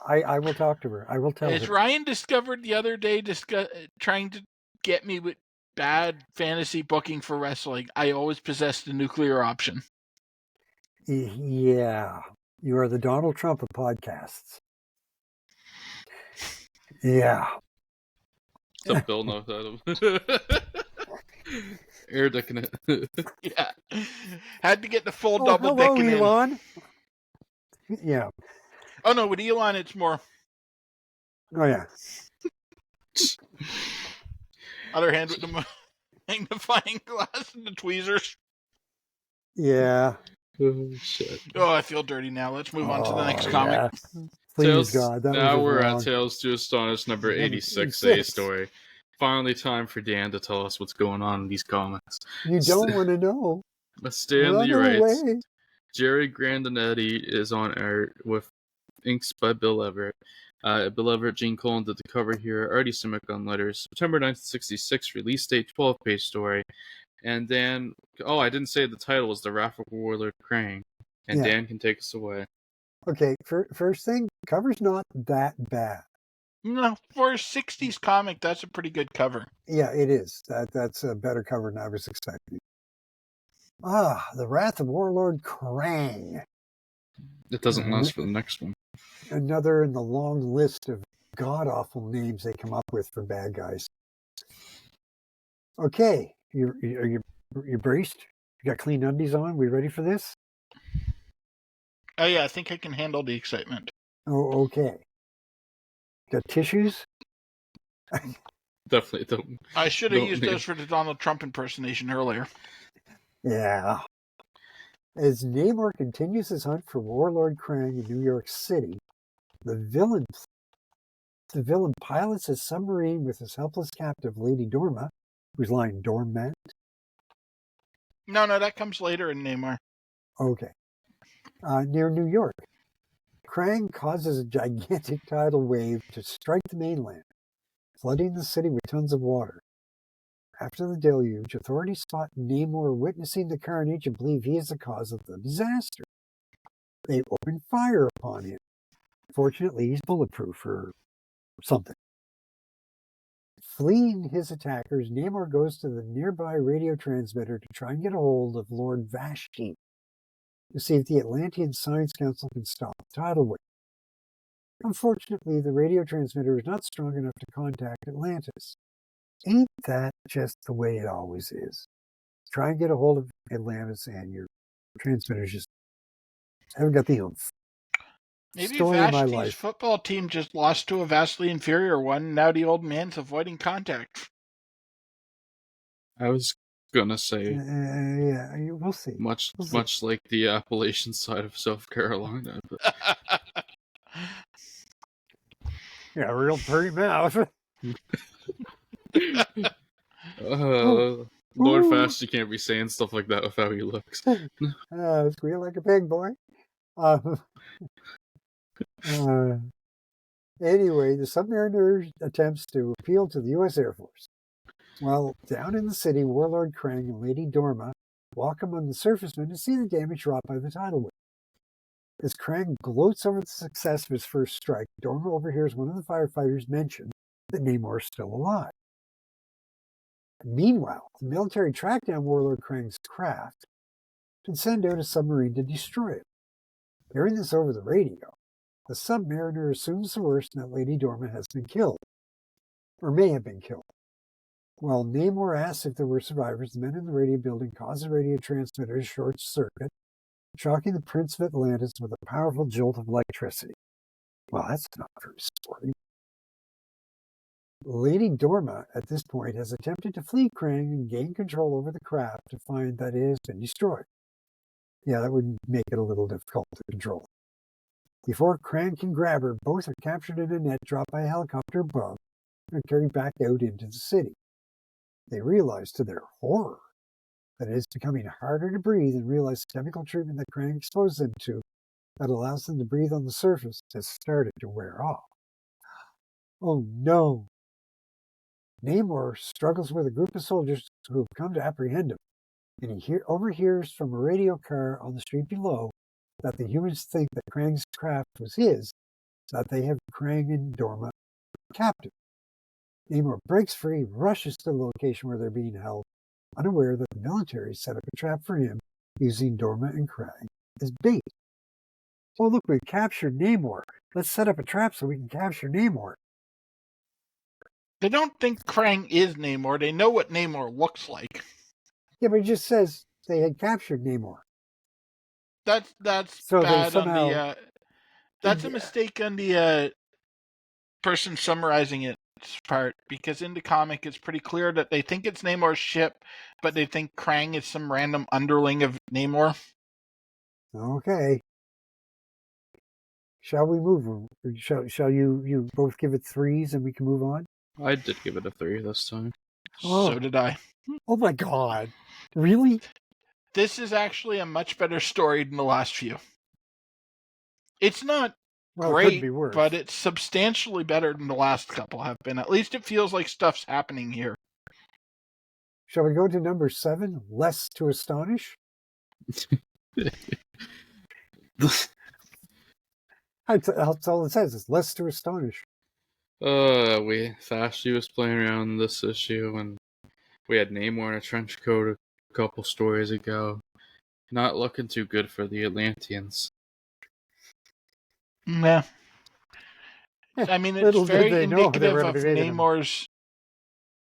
I will talk to her. I will tell her. As Ryan discovered the other day, trying to get me with bad fantasy booking for wrestling, I always possessed a nuclear option. Yeah. You are the Donald Trump of podcasts. Yeah. Stuff Bill knows that. Air dicking it. Yeah. Had to get the full double hello, dicking Elon. In. Yeah. Oh, no, with Elon, it's more. Oh, yeah. Other hand with the magnifying glass and the tweezers. Yeah. Oh, shit. Oh, I feel dirty now. Let's move on to the next comic. Yeah. Please, God. Now we're at Tales to Astonish number 86, A story. Finally time for Dan to tell us what's going on in these comics. You don't want to know. Stanley writes, Jerry Grandinetti is on art with inks by Bill Everett. Bill Everett, Gene Colan did the cover here. Artie Simic on letters. September 1966, release date, 12-page story. And Dan, I didn't say the title was The Wrathful Warlord Krang. And Dan can take us away. Okay, first thing, cover's not that bad. No, for a 60s comic, that's a pretty good cover. Yeah, it is. That's a better cover than I was expecting. The Wrath of Warlord Krang. It doesn't last for the next one. Another in the long list of god-awful names they come up with for bad guys. Okay, you braced? You got clean undies on? We ready for this? Oh, yeah, I think I can handle the excitement. Oh, okay. Got tissues? Definitely don't. I should have used those for the Donald Trump impersonation earlier. Yeah. As Namor continues his hunt for Warlord Krang in New York City, the villain pilots his submarine with his helpless captive, Lady Dorma, who's lying dormant. No, that comes later in Namor. Okay. Near New York, Krang causes a gigantic tidal wave to strike the mainland, flooding the city with tons of water. After the deluge, authorities spot Namor witnessing the carnage and believe he is the cause of the disaster. They open fire upon him. Fortunately, he's bulletproof or something. Fleeing his attackers, Namor goes to the nearby radio transmitter to try and get a hold of Lord Vashti to see if the Atlantean Science Council can stop the tidal wave. Unfortunately, the radio transmitter is not strong enough to contact Atlantis. Ain't that just the way it always is? Try and get a hold of Atlantis and your transmitters just haven't got the oomph. Maybe Story of my Vashti's life. football team just lost to a vastly inferior one, and now the old man's avoiding contact. I was gonna say, Yeah, we'll see. much We'll see. much like the Appalachian side of South Carolina. But Yeah, real pretty mouth. Lord Fast, can't be saying stuff like that with how he looks. Squeal like a pig, boy. Anyway, the Submariner attempts to appeal to the U.S. Air Force. While down in the city, Warlord Krang and Lady Dorma walk among the surfacemen to see the damage wrought by the tidal wave. As Krang gloats over the success of his first strike, Dorma overhears one of the firefighters mention that Namor is still alive. Meanwhile, the military track down Warlord Krang's craft and send out a submarine to destroy it. Hearing this over the radio, the Submariner assumes the worst and that Lady Dorma has been killed, or may have been killed. While Namor asks if there were survivors, the men in the radio building cause the radio transmitter to short circuit, shocking the Prince of Atlantis with a powerful jolt of electricity. Well, that's not very sporting. Lady Dorma, at this point, has attempted to flee Krang and gain control over the craft to find that it has been destroyed. Yeah, that would make it a little difficult to control. Before Krang can grab her, both are captured in a net dropped by a helicopter above and carried back out into the city. They realize, to their horror, that it is becoming harder to breathe and realize the chemical treatment that Krang exposed them to that allows them to breathe on the surface has started to wear off. Oh no! Namor struggles with a group of soldiers who have come to apprehend him, and he overhears from a radio car on the street below that the humans think that Krang's craft was his, that they have Krang and Dorma captive. Namor breaks free, rushes to the location where they're being held, unaware that the military set up a trap for him using Dorma and Krang as bait. Oh, look, we captured Namor. Let's set up a trap so we can capture Namor. They don't think Krang is Namor. They know what Namor looks like. Yeah, but it just says they had captured Namor. That's So bad somehow, on the. That's a mistake on the person summarizing it part, because in the comic it's pretty clear that they think it's Namor's ship, but they think Krang is some random underling of Namor. Okay. Shall we move? Shall you both give it threes and we can move on? I did give it a 3 this time. So did I. Oh my god. Really? This is actually a much better story than the last few. It's not great, it could be worse. but it's substantially better than the last couple have been. At least it feels like stuff's happening here. Shall we go to number 7, Less to Astonish? That's all it says, is Less to Astonish. Fashy was playing around this issue, and we had Namor in a trench coat a couple stories ago. Not looking too good for the Atlanteans. Yeah. I mean, it's very indicative of Namor's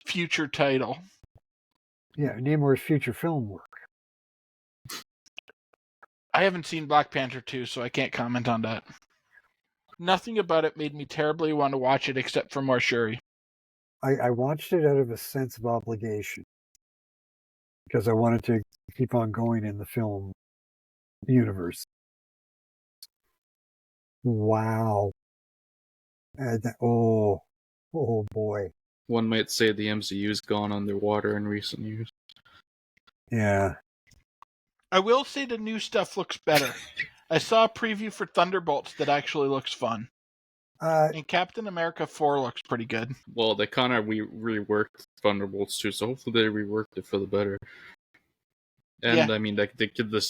future title. Yeah, Namor's future film work. I haven't seen Black Panther 2, so I can't comment on that. Nothing about it made me terribly want to watch it except for more Shuri. I watched it out of a sense of obligation because I wanted to keep on going in the film universe. Wow. Oh boy. One might say the MCU's gone underwater in recent years. Yeah. I will say the new stuff looks better. I saw a preview for Thunderbolts that actually looks fun. And Captain America 4 looks pretty good. Well, they kind of reworked Thunderbolts too, so hopefully they reworked it for the better. And Yeah. I mean, they did the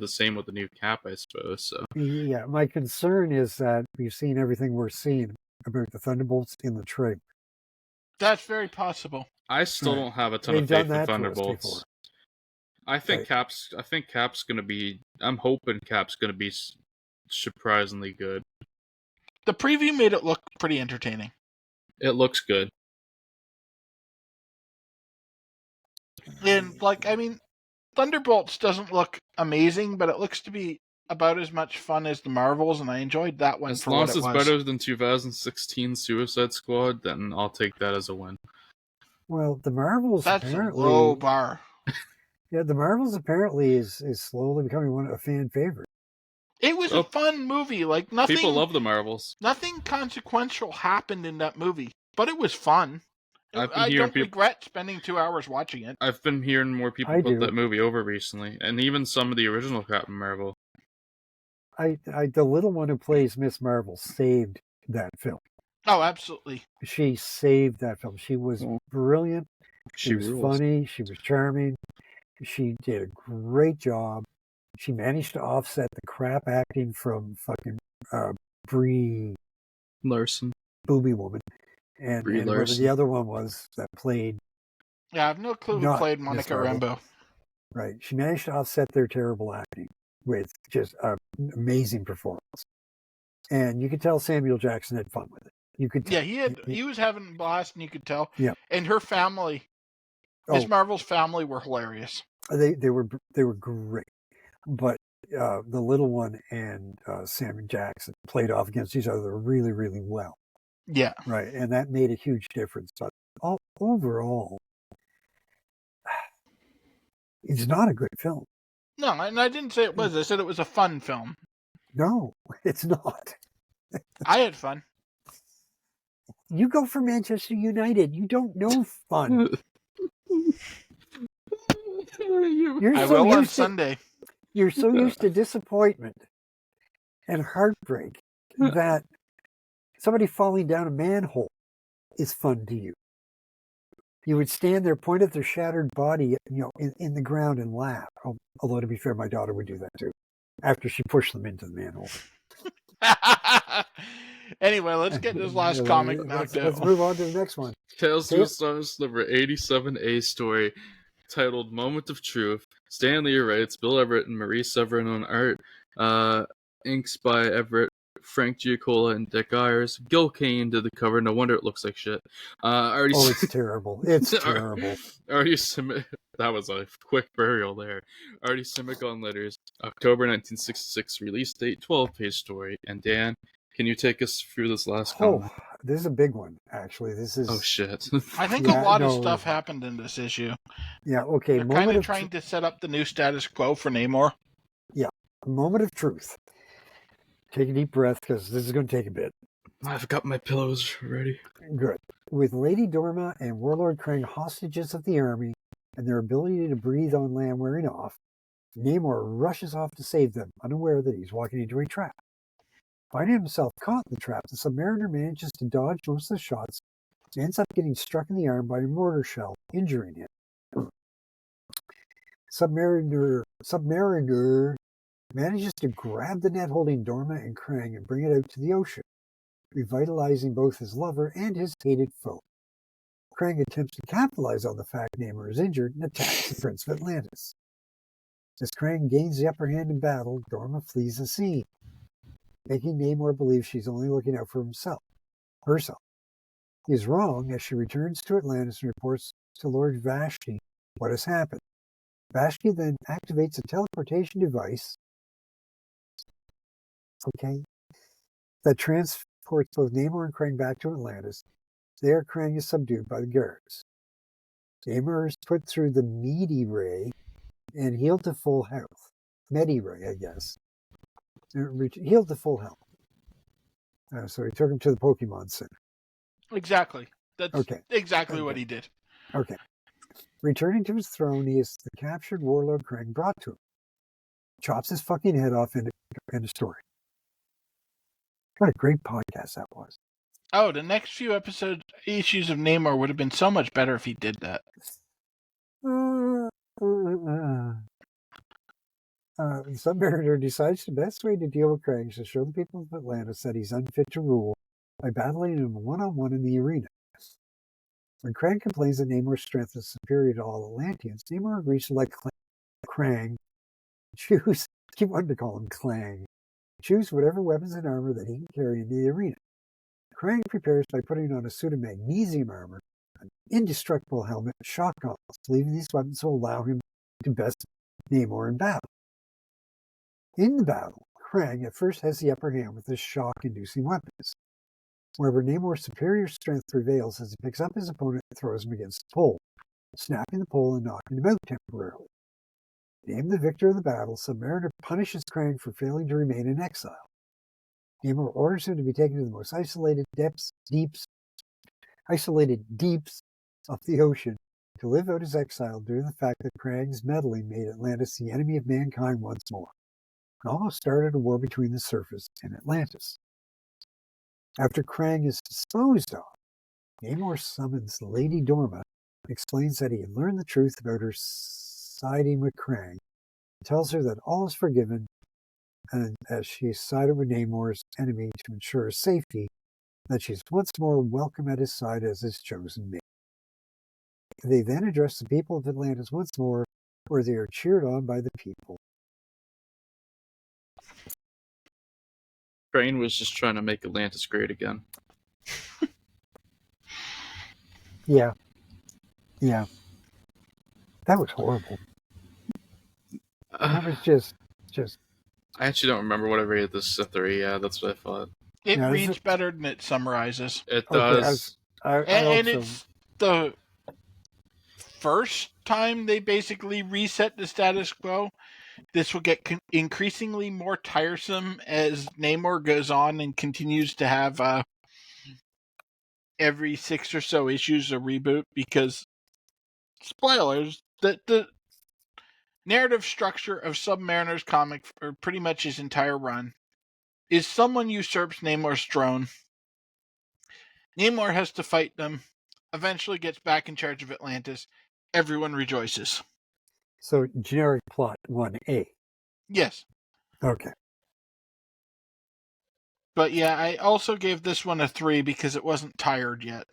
same with the new Cap, I suppose. So Yeah, my concern is that we've seen everything we're seeing about the Thunderbolts in the trailer. That's very possible. I still Right. don't have a ton They've of done faith in that to us before. Thunderbolts. I think Cap's gonna be. I'm hoping Cap's gonna be surprisingly good. The preview made it look pretty entertaining. It looks good. And, like, I mean, Thunderbolts doesn't look amazing, but it looks to be about as much fun as the Marvels, and I enjoyed that one As for long what as it it's was. better than 2016 Suicide Squad, then I'll take that as a win. Well, the Marvels That's apparently, a low bar. yeah, the Marvels apparently is slowly becoming a fan favorite. It was a fun movie. Like, People nothing love the Marvels. nothing consequential happened in that movie, but it was fun. I don't regret spending 2 hours watching it. I've been hearing more people I put do. that movie over recently, and even some of the original Captain Marvel. The little one who plays Miss Marvel saved that film. Oh, absolutely. She saved that film. She was brilliant. She was funny. She was charming. She did a great job. She managed to offset the crap acting from fucking Brie Larson. Booby Woman. And whoever the other one was that played. Yeah, I have no clue who played Monica Rambeau. Right. She managed to offset their terrible acting with just an amazing performance. And you could tell Samuel Jackson had fun with it. You could tell. Yeah, he was having a blast, and you could tell. Yeah. And her family, Miss Marvel's family, were hilarious. They were great. But the little one and Samuel Jackson played off against each other really, really well. Yeah. Right. And that made a huge difference. But overall, it's not a good film. No, and I didn't say it was. I said it was a fun film. No, it's not. I had fun. You go for Manchester United. You don't know fun. I will on Sunday. You're so used to disappointment and heartbreak that somebody falling down a manhole is fun to you. You would stand there, point at their shattered body, in the ground and laugh. Although, to be fair, my daughter would do that too, after she pushed them into the manhole. Anyway, let's get this last comic knocked out. Let's move on to the next one. Tales to the Stars number 87A story, titled Moment of Truth. Stan Lee writes, Bill Everett and Marie Severin on art. Inks by Everett, Frank Giacola, and Dick Ayers. Gil Kane did the cover. No wonder it looks like shit. It's terrible. It's terrible. Artie Simic. That was a quick burial there. Artie Simic on letters. October 1966 release date. 12-page story. And Dan, can you take us through this last comic? This is a big one, actually. This is. Oh shit! I think a lot of stuff happened in this issue. Yeah. Okay. They're kind of trying to set up the new status quo for Namor. Yeah. Moment of truth. Take a deep breath, because this is going to take a bit. I've got my pillows ready. Good. With Lady Dorma and Warlord Krang hostages of the army and their ability to breathe on land wearing off, Namor rushes off to save them, unaware that he's walking into a trap. Finding himself caught in the trap, the Submariner manages to dodge most of the shots and ends up getting struck in the arm by a mortar shell, injuring him. Submariner manages to grab the net holding Dorma and Krang and bring it out to the ocean, revitalizing both his lover and his hated foe. Krang attempts to capitalize on the fact Namor is injured and attacks the Prince of Atlantis. As Krang gains the upper hand in battle, Dorma flees the scene, making Namor believe she's only looking out for herself. He is wrong as she returns to Atlantis and reports to Lord Vashti what has happened. Vashti then activates a teleportation device that transports both Namor and Krang back to Atlantis. There, Krang is subdued by the guards. Namor is put through the Medi Ray and healed to full health. Medi Ray, I guess. Healed to full health. So he took him to the Pokemon Center. Exactly. That's exactly what he did. Okay. Returning to his throne, he is the captured warlord Krang brought to him. Chops his fucking head off in a story. What a great podcast that was. Oh, the next few issues of Namor would have been so much better if he did that. Submariner decides the best way to deal with Krang is to show the people of Atlantis that he's unfit to rule by battling him one-on-one in the arena. When Krang complains that Namor's strength is superior to all Atlanteans, Namor agrees to let Krang choose, I keep wanting to call him Clang, choose whatever weapons and armor that he can carry into the arena. Krang prepares by putting on a suit of magnesium armor, an indestructible helmet, and shock gauntlets, believing these weapons will allow him to best Namor in battle. In the battle, Krang at first has the upper hand with his shock-inducing weapons. However, Namor's superior strength prevails as he picks up his opponent and throws him against the pole, snapping the pole and knocking him out temporarily. Named the victor of the battle, Submariner punishes Krang for failing to remain in exile. Namor orders him to be taken to the most isolated deeps of the ocean to live out his exile due to the fact that Krang's meddling made Atlantis the enemy of mankind once more, and almost started a war between the surface and Atlantis. After Krang is disposed of, Namor summons Lady Dorma and explains that he had learned the truth about her siding with Krang, and tells her that all is forgiven and as she sided with Namor's enemy to ensure his safety, that she is once more welcome at his side as his chosen mate. They then address the people of Atlantis once more, where they are cheered on by the people. Crane was just trying to make Atlantis great again. Yeah. That was horrible. That was just. I actually don't remember what I rated this a 3. Yeah, that's what I thought. It Yeah, reads better than it summarizes. It Okay, does. And it's the first time they basically reset the status quo. This will get increasingly more tiresome as Namor goes on and continues to have every 6 or so issues a reboot, because, spoilers, the narrative structure of Submariner's comic, or pretty much his entire run, is someone usurps Namor's throne. Namor has to fight them, eventually gets back in charge of Atlantis. Everyone rejoices. So, generic plot 1A. Yes. Okay. But yeah, I also gave this one a 3 because it wasn't tired yet.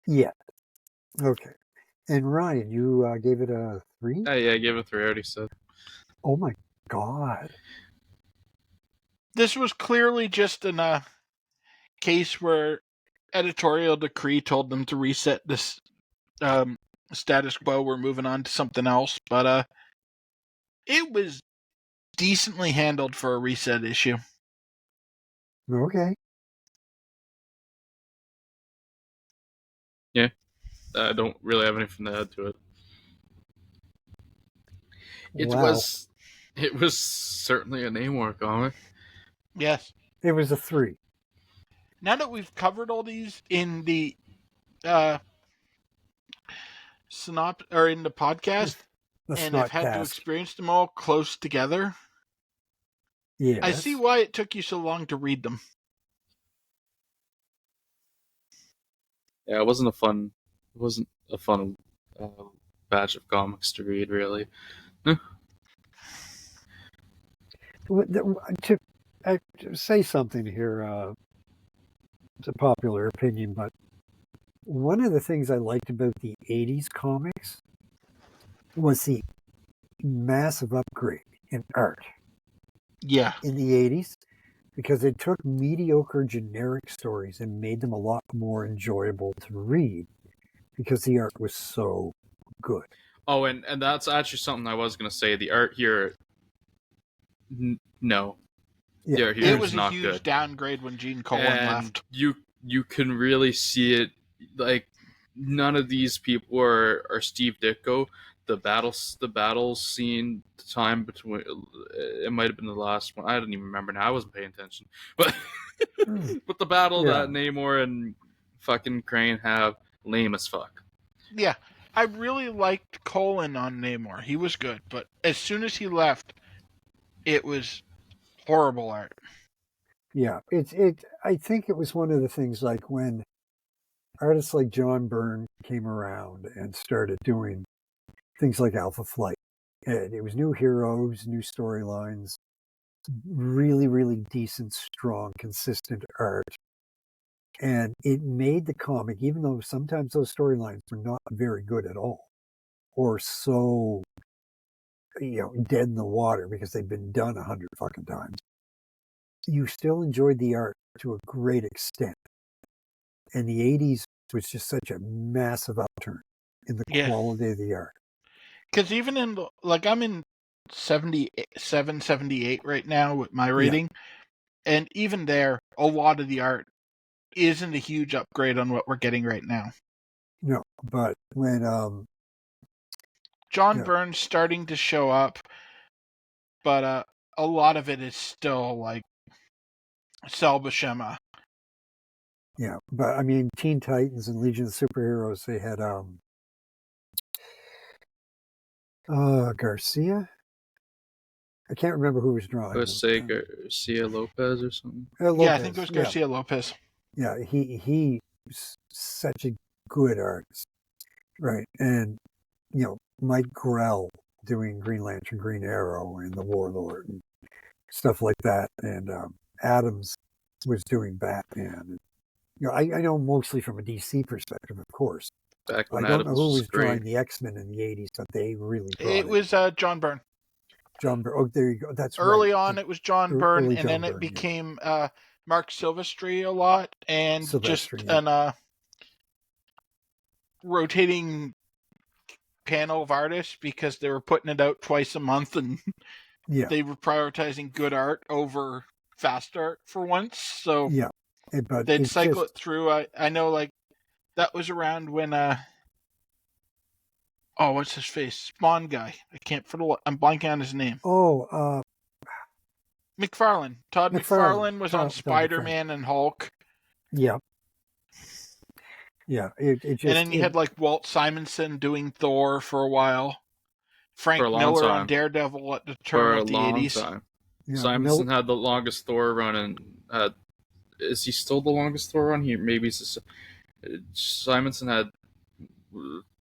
Yeah. Okay. And Ryan, you gave it a 3? Yeah, I gave it a 3, I already said. Oh my god. This was clearly just a case where editorial decree told them to reset this status quo. We're moving on to something else. But it was decently handled for a reset issue. Okay. Yeah. I don't really have anything to add to it. It was certainly a Namor comic. Yes. It was a 3. Now that we've covered all these in the in the podcast, and I've had to experience them all close together, yes. I see why it took you so long to read them. Yeah, it wasn't a fun batch of comics to read, really. To say something here, it's a popular opinion, but one of the things I liked about the 80s comics was the massive upgrade in art. Yeah. In the 80s, because it took mediocre generic stories and made them a lot more enjoyable to read because the art was so good. Oh, and that's actually something I was going to say. The art here, no. Yeah. The art here it was not a huge good. Downgrade when Gene Colan left. You can really see it. Like, none of these people are Steve Ditko. The battle scene, the time between, it might have been the last one. I don't even remember now. I wasn't paying attention. But but the battle that Namor and fucking Crane have, lame as fuck. Yeah, I really liked Colan on Namor. He was good, but as soon as he left, it was horrible art. Yeah, I think it was one of the things, like when artists like John Byrne came around and started doing things like Alpha Flight And it was new heroes, new storylines, really, really decent, strong, consistent art. And it made the comic, even though sometimes those storylines were not very good at all, or so, dead in the water because they've been done 100 fucking times, you still enjoyed the art to a great extent. And the 80s was just such a massive upturn in the quality of the art. Because even in, I'm in 77, 78 right now with my rating. Yeah. And even there, a lot of the art isn't a huge upgrade on what we're getting right now. No, but when John Byrne's starting to show up, but a lot of it is still like Sal Buscema. Yeah, but I mean, Teen Titans and Legion of Superheroes, they had Garcia. I can't remember who was drawing. Jose Garcia Lopez or something. Lopez, yeah, I think it was Garcia Lopez. Yeah, he's such a good artist, right? And Mike Grell doing Green Lantern, Green Arrow, and the Warlord and stuff like that, and Adams was doing Batman. And, I know mostly from a DC perspective, of course. Back when I don't Adams know who was great. drawing the X-Men in the 80s, but they really brought it. It was John Byrne. John Byrne. Oh, there you go. That's early right. on. It was John Byrne, and John then Byrne, it became Mark Silvestri a lot, and just an rotating panel of artists because they were putting it out twice a month, and they were prioritizing good art over fast art for once. So but they'd cycle it through. I know, that was around when what's his face? Spawn guy. I'm blanking on his name. McFarlane. Todd McFarlane was on Spider-Man and Hulk. Yeah. It just, and then you had Walt Simonson doing Thor for a while. Frank Miller time. on Daredevil at the turn of the 80s. Time. Yeah, Simonson had the longest Thor run, and is he still the longest Thor run? Simonson had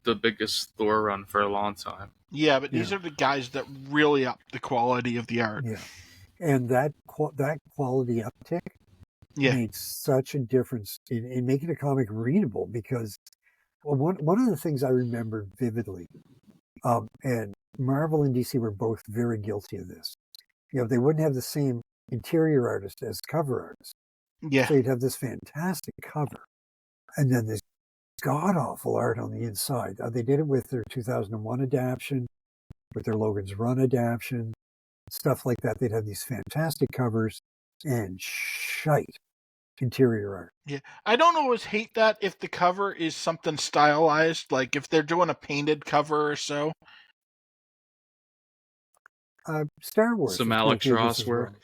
the biggest Thor run for a long time. Yeah, but these are the guys that really up the quality of the art. Yeah, and that quality uptick made such a difference in making a comic readable, because one of the things I remember vividly, and Marvel and DC were both very guilty of this. They wouldn't have the same interior artist as cover artist. Yeah. So you'd have this fantastic cover, and then this god-awful art on the inside. They did it with their 2001 adaptation, with their Logan's Run adaptation, stuff like that. They'd have these fantastic covers and shite interior art. Yeah, I don't always hate that if the cover is something stylized, like if they're doing a painted cover or so. Star Wars. Some Alex Ross work.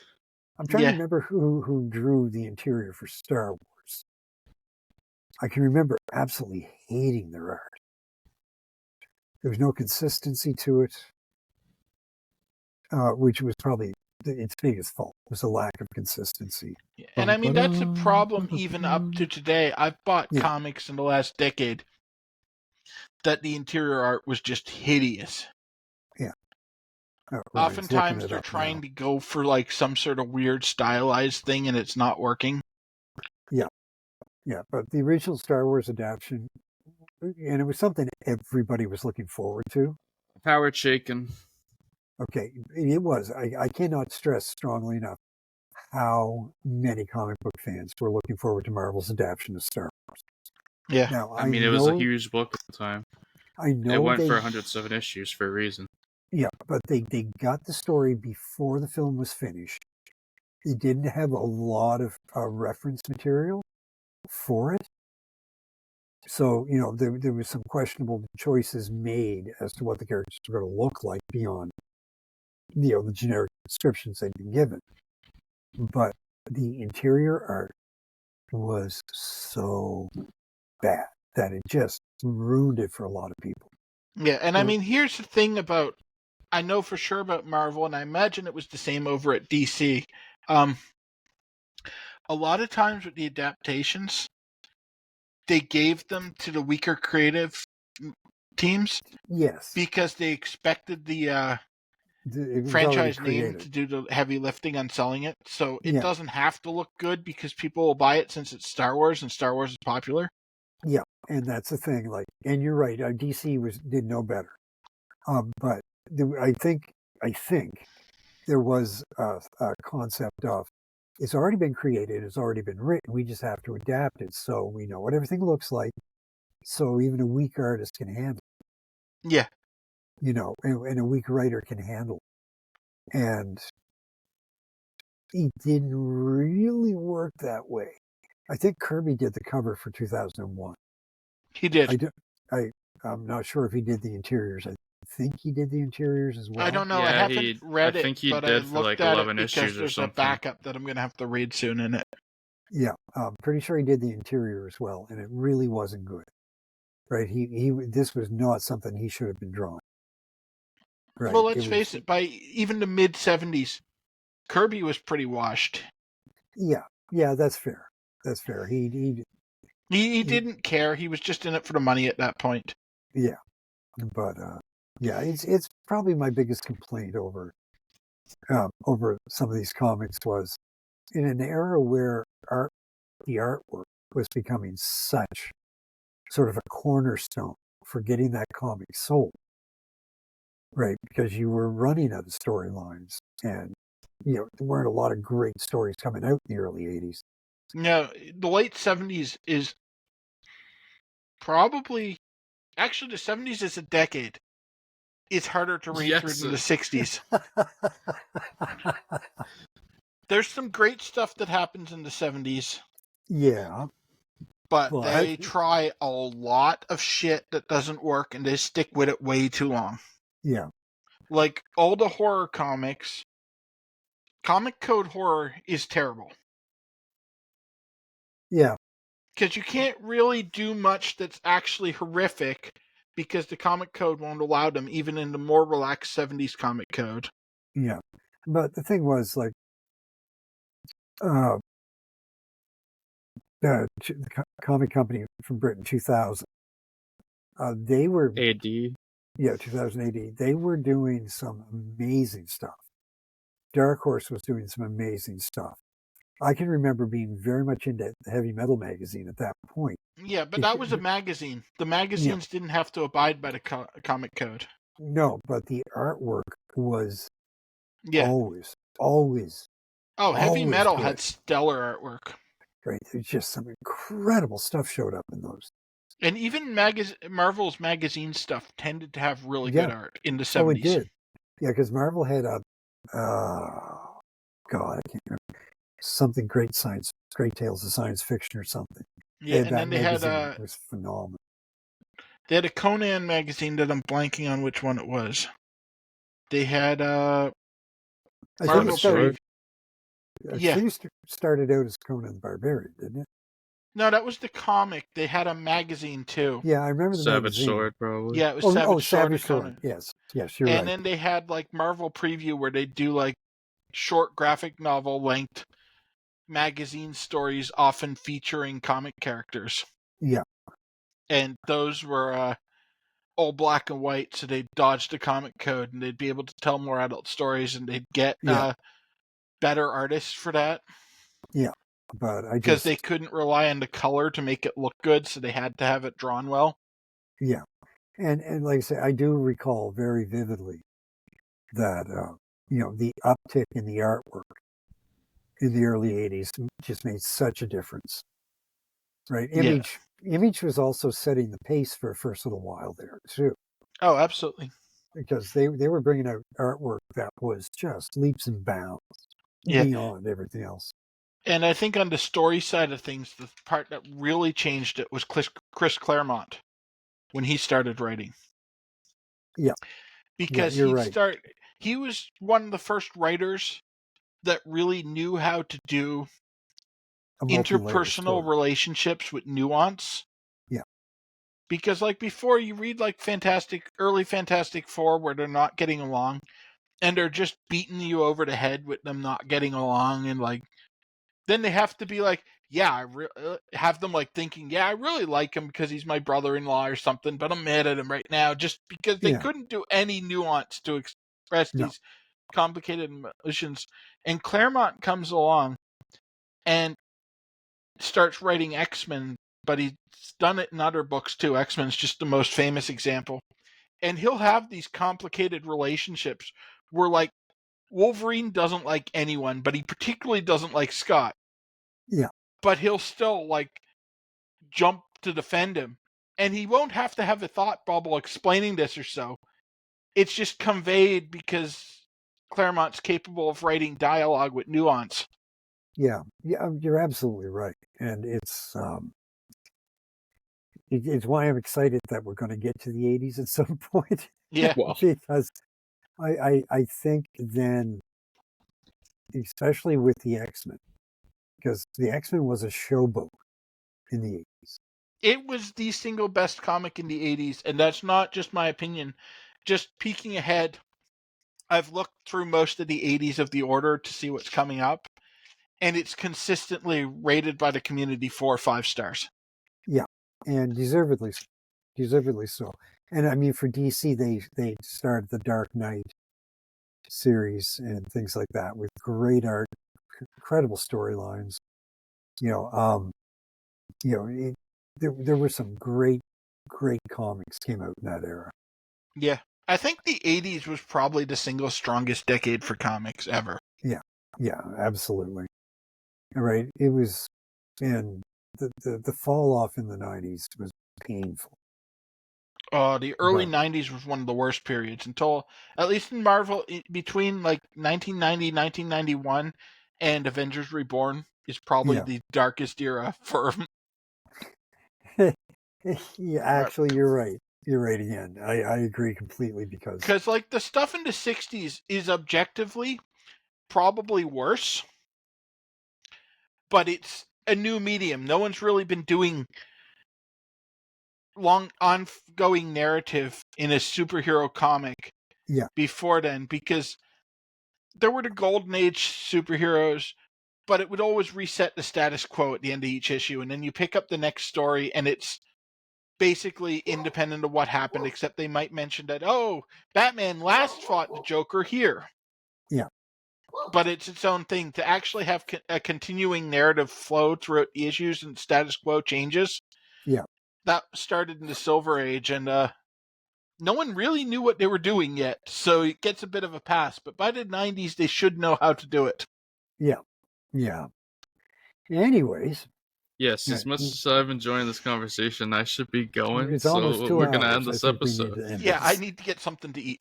I'm trying to remember who drew the interior for Star Wars. I can remember absolutely hating their art. There was no consistency to it, which was probably its biggest fault, was a lack of consistency. Yeah. And I mean, that's a problem even up to today. I've bought comics in the last decade that the interior art was just hideous. Yeah. Oftentimes they're trying to go for some sort of weird stylized thing, and it's not working. Yeah, but the original Star Wars adaptation, and it was something everybody was looking forward to. Howard Chaykin. Okay, it was. I cannot stress strongly enough how many comic book fans were looking forward to Marvel's adaptation of Star Wars. Yeah. Now, I mean, it was a huge book at the time. I know it went for 107 issues for a reason. Yeah, but they got the story before the film was finished. They didn't have a lot of reference material for it. So, there was some questionable choices made as to what the characters were going to look like beyond, the generic descriptions they'd been given. But the interior art was so bad that it just ruined it for a lot of people. Yeah, and I mean, here's the thing I know for sure about Marvel, and I imagine it was the same over at DC. A lot of times with the adaptations, they gave them to the weaker creative teams. Yes. Because they expected the It was already franchise name created. to do the heavy lifting on selling it. So it Yeah. doesn't have to look good because people will buy it since it's Star Wars and Star Wars is popular. Yeah, and that's the thing. Like, and you're right. DC did no better. But I think there was a concept of it's already been created, it's already been written. We just have to adapt it so we know what everything looks like. So even a weak artist can handle it. Yeah. And a weak writer can handle it. And it didn't really work that way. I think Kirby did the cover for 2001. He did. I'm not sure if he did the interiors. I think he did the interiors as well. I don't know. I Yeah, haven't read I think he but did I for looked like at 11 it because issues or there's a something. backup that I'm going to have to read soon in it. Yeah, I'm pretty sure he did the interior as well, and it really wasn't good. Right? This was not something he should have been drawing. Right? Well, let's face it. By even the mid '70s, Kirby was pretty washed. Yeah, that's fair. That's fair. He didn't care. He was just in it for the money at that point. Yeah, but yeah, it's probably my biggest complaint over some of these comics was in an era where the artwork was becoming such sort of a cornerstone for getting that comic sold, right? Because you were running out of storylines, and there weren't a lot of great stories coming out in the early '80s. No, the late '70s is probably actually the '70s is a decade. It's harder to read through than the '60s. There's some great stuff that happens in the '70s. Yeah. But they try a lot of shit that doesn't work, and they stick with it way too long. Yeah. Like, all the horror comics, comic code horror is terrible. Yeah. Because you can't really do much that's actually horrific, because the comic code won't allow them, even in the more relaxed '70s comic code. Yeah. But the thing was, like, the comic company from Britain, 2000. They were AD. Yeah, 2000 AD. They were doing some amazing stuff. Dark Horse was doing some amazing stuff. I can remember being very much into the Heavy Metal magazine at that point. Yeah, but that was a magazine. The magazines didn't have to abide by the comic code. No, but the artwork was always. Oh, Heavy Metal good. had stellar artwork. Right, there's just some incredible stuff showed up in those. And even Marvel's magazine stuff tended to have really good art in the '70s. Oh, it did. Yeah, because Marvel had I can't remember. Something Great Tales of Science Fiction or something. Yeah, and then they had it was phenomenal. They had a Conan magazine that I'm blanking on which one it was. They had Marvel Story. I think it started out as Conan the Barbarian, didn't it? No, that was the comic. They had a magazine too. Yeah, I remember the Savage magazine. Sword, probably. Yeah, it was Savage Sword. Conan. Yes, you're right. And then they had like Marvel Preview, where they do like short graphic novel length magazine stories, often featuring comic characters. Yeah. And those were all black and white, so they'd dodge the comic code, and they'd be able to tell more adult stories, and they'd get better artists for that. Yeah, but because they couldn't rely on the color to make it look good, so they had to have it drawn well. Yeah, and like I say, I do recall very vividly that the uptick in the artwork in the early '80s just made such a difference. Right, Image was also setting the pace for a first little while there too. Oh, absolutely. Because they were bringing out artwork that was just leaps and bounds beyond everything else. And I think on the story side of things, the part that really changed it was Chris Claremont when he started writing. Yeah. Because he was one of the first writers that really knew how to do interpersonal relationships with nuance. Yeah. Because like before, you read like early Fantastic Four where they're not getting along and they're just beating you over the head with them not getting along, and like then they have to be like, have them like thinking, I really like him because he's my brother-in-law or something, but I'm mad at him right now, just because they couldn't do any nuance to express No. these complicated emotions. And Claremont comes along and starts writing X-Men, but he's done it in other books too. X-Men's just the most famous example. And he'll have these complicated relationships where, like, Wolverine doesn't like anyone, but he particularly doesn't like Scott. Yeah. But he'll still, like, jump to defend him. And he won't have to have a thought bubble explaining this or so. It's just conveyed because Claremont's capable of writing dialogue with nuance. Yeah, you're absolutely right, and it's why I'm excited that we're going to get to the '80s at some point. Yeah. Well, Because I think then, especially with the X-Men, because the X-Men was a showboat in the '80s. It was the single best comic in the 80s, and that's not just my opinion. Just peeking ahead, I've looked through most of the 80s of the order to see what's coming up, and it's consistently rated by the community 4 or 5 stars. Yeah, and deservedly so. And I mean, for DC, they started the Dark Knight series and things like that with great art, incredible storylines. There were some great comics came out in that era. Yeah. I think the 80s was probably the single strongest decade for comics ever. Yeah, absolutely. All right, it was, and the fall off in the '90s was painful. The early But 90s was one of the worst periods until, at least in Marvel, between like 1990, 1991 and Avengers Reborn is probably Yeah. the darkest era for yeah, actually, you're right. You're right again. I agree completely because, like, the stuff in the 60s is objectively probably worse, but it's a new medium. No one's really been doing long ongoing narrative in a superhero comic Yeah. before then, because there were the golden age superheroes, but it would always reset the status quo at the end of each issue, and then you pick up the next story and it's basically independent of what happened, except they might mention that, oh, Batman last fought the Joker here. Yeah. But it's its own thing. To actually have a continuing narrative flow throughout the issues and status quo changes. Yeah. That started in the Silver Age, and no one really knew what they were doing yet, so it gets a bit of a pass. But by the 90s, they should know how to do it. Yeah. Anyways, yes, as much as I've enjoyed this conversation, I should be going. it's So almost 2 we're going to hours. end this I think we need episode. to end Yeah, I this. need to get something to eat.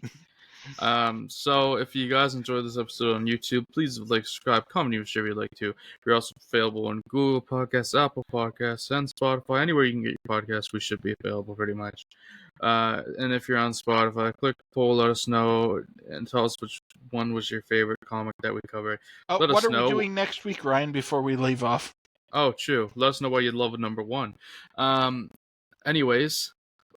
So if you guys enjoyed this episode on YouTube, please like, subscribe, comment, whichever you'd like to. We're also available on Google Podcasts, Apple Podcasts, and Spotify. Anywhere you can get your podcasts, we should be available pretty much. And if you're on Spotify, click the poll, let us know, and tell us which one was your favorite comic that we covered. Let What us are know. we doing next week, Ryan, before we leave off? Oh, true. Let us know why you love number 1. Anyways,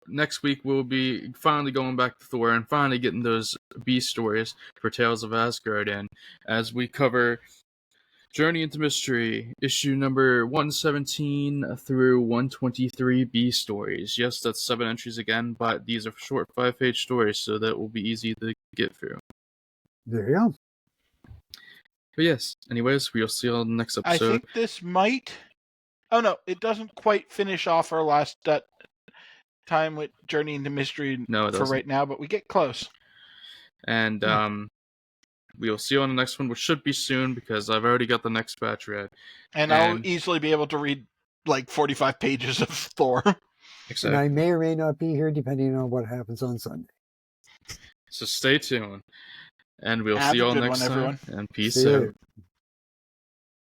next week we'll be finally going back to Thor and finally getting those B stories for Tales of Asgard in, as we cover Journey into Mystery, issue number 117 through 123 B stories. Yes, that's 7 entries again, but these are short 5-page stories, so that will be easy to get through. There you go. But yes, anyways, we'll see you on the next I episode. think this might... Oh, no, it doesn't quite finish off our last time with Journey into Mystery No, it for doesn't. right now, but we get close. And we'll see you on the next one, which should be soon because I've already got the next batch read. And I'll easily be able to read like 45 pages of Thor. Exactly. And I may or may not be here depending on what happens on Sunday. So stay tuned. And we'll Have see you a all good next one, time. everyone. And peace See out. you.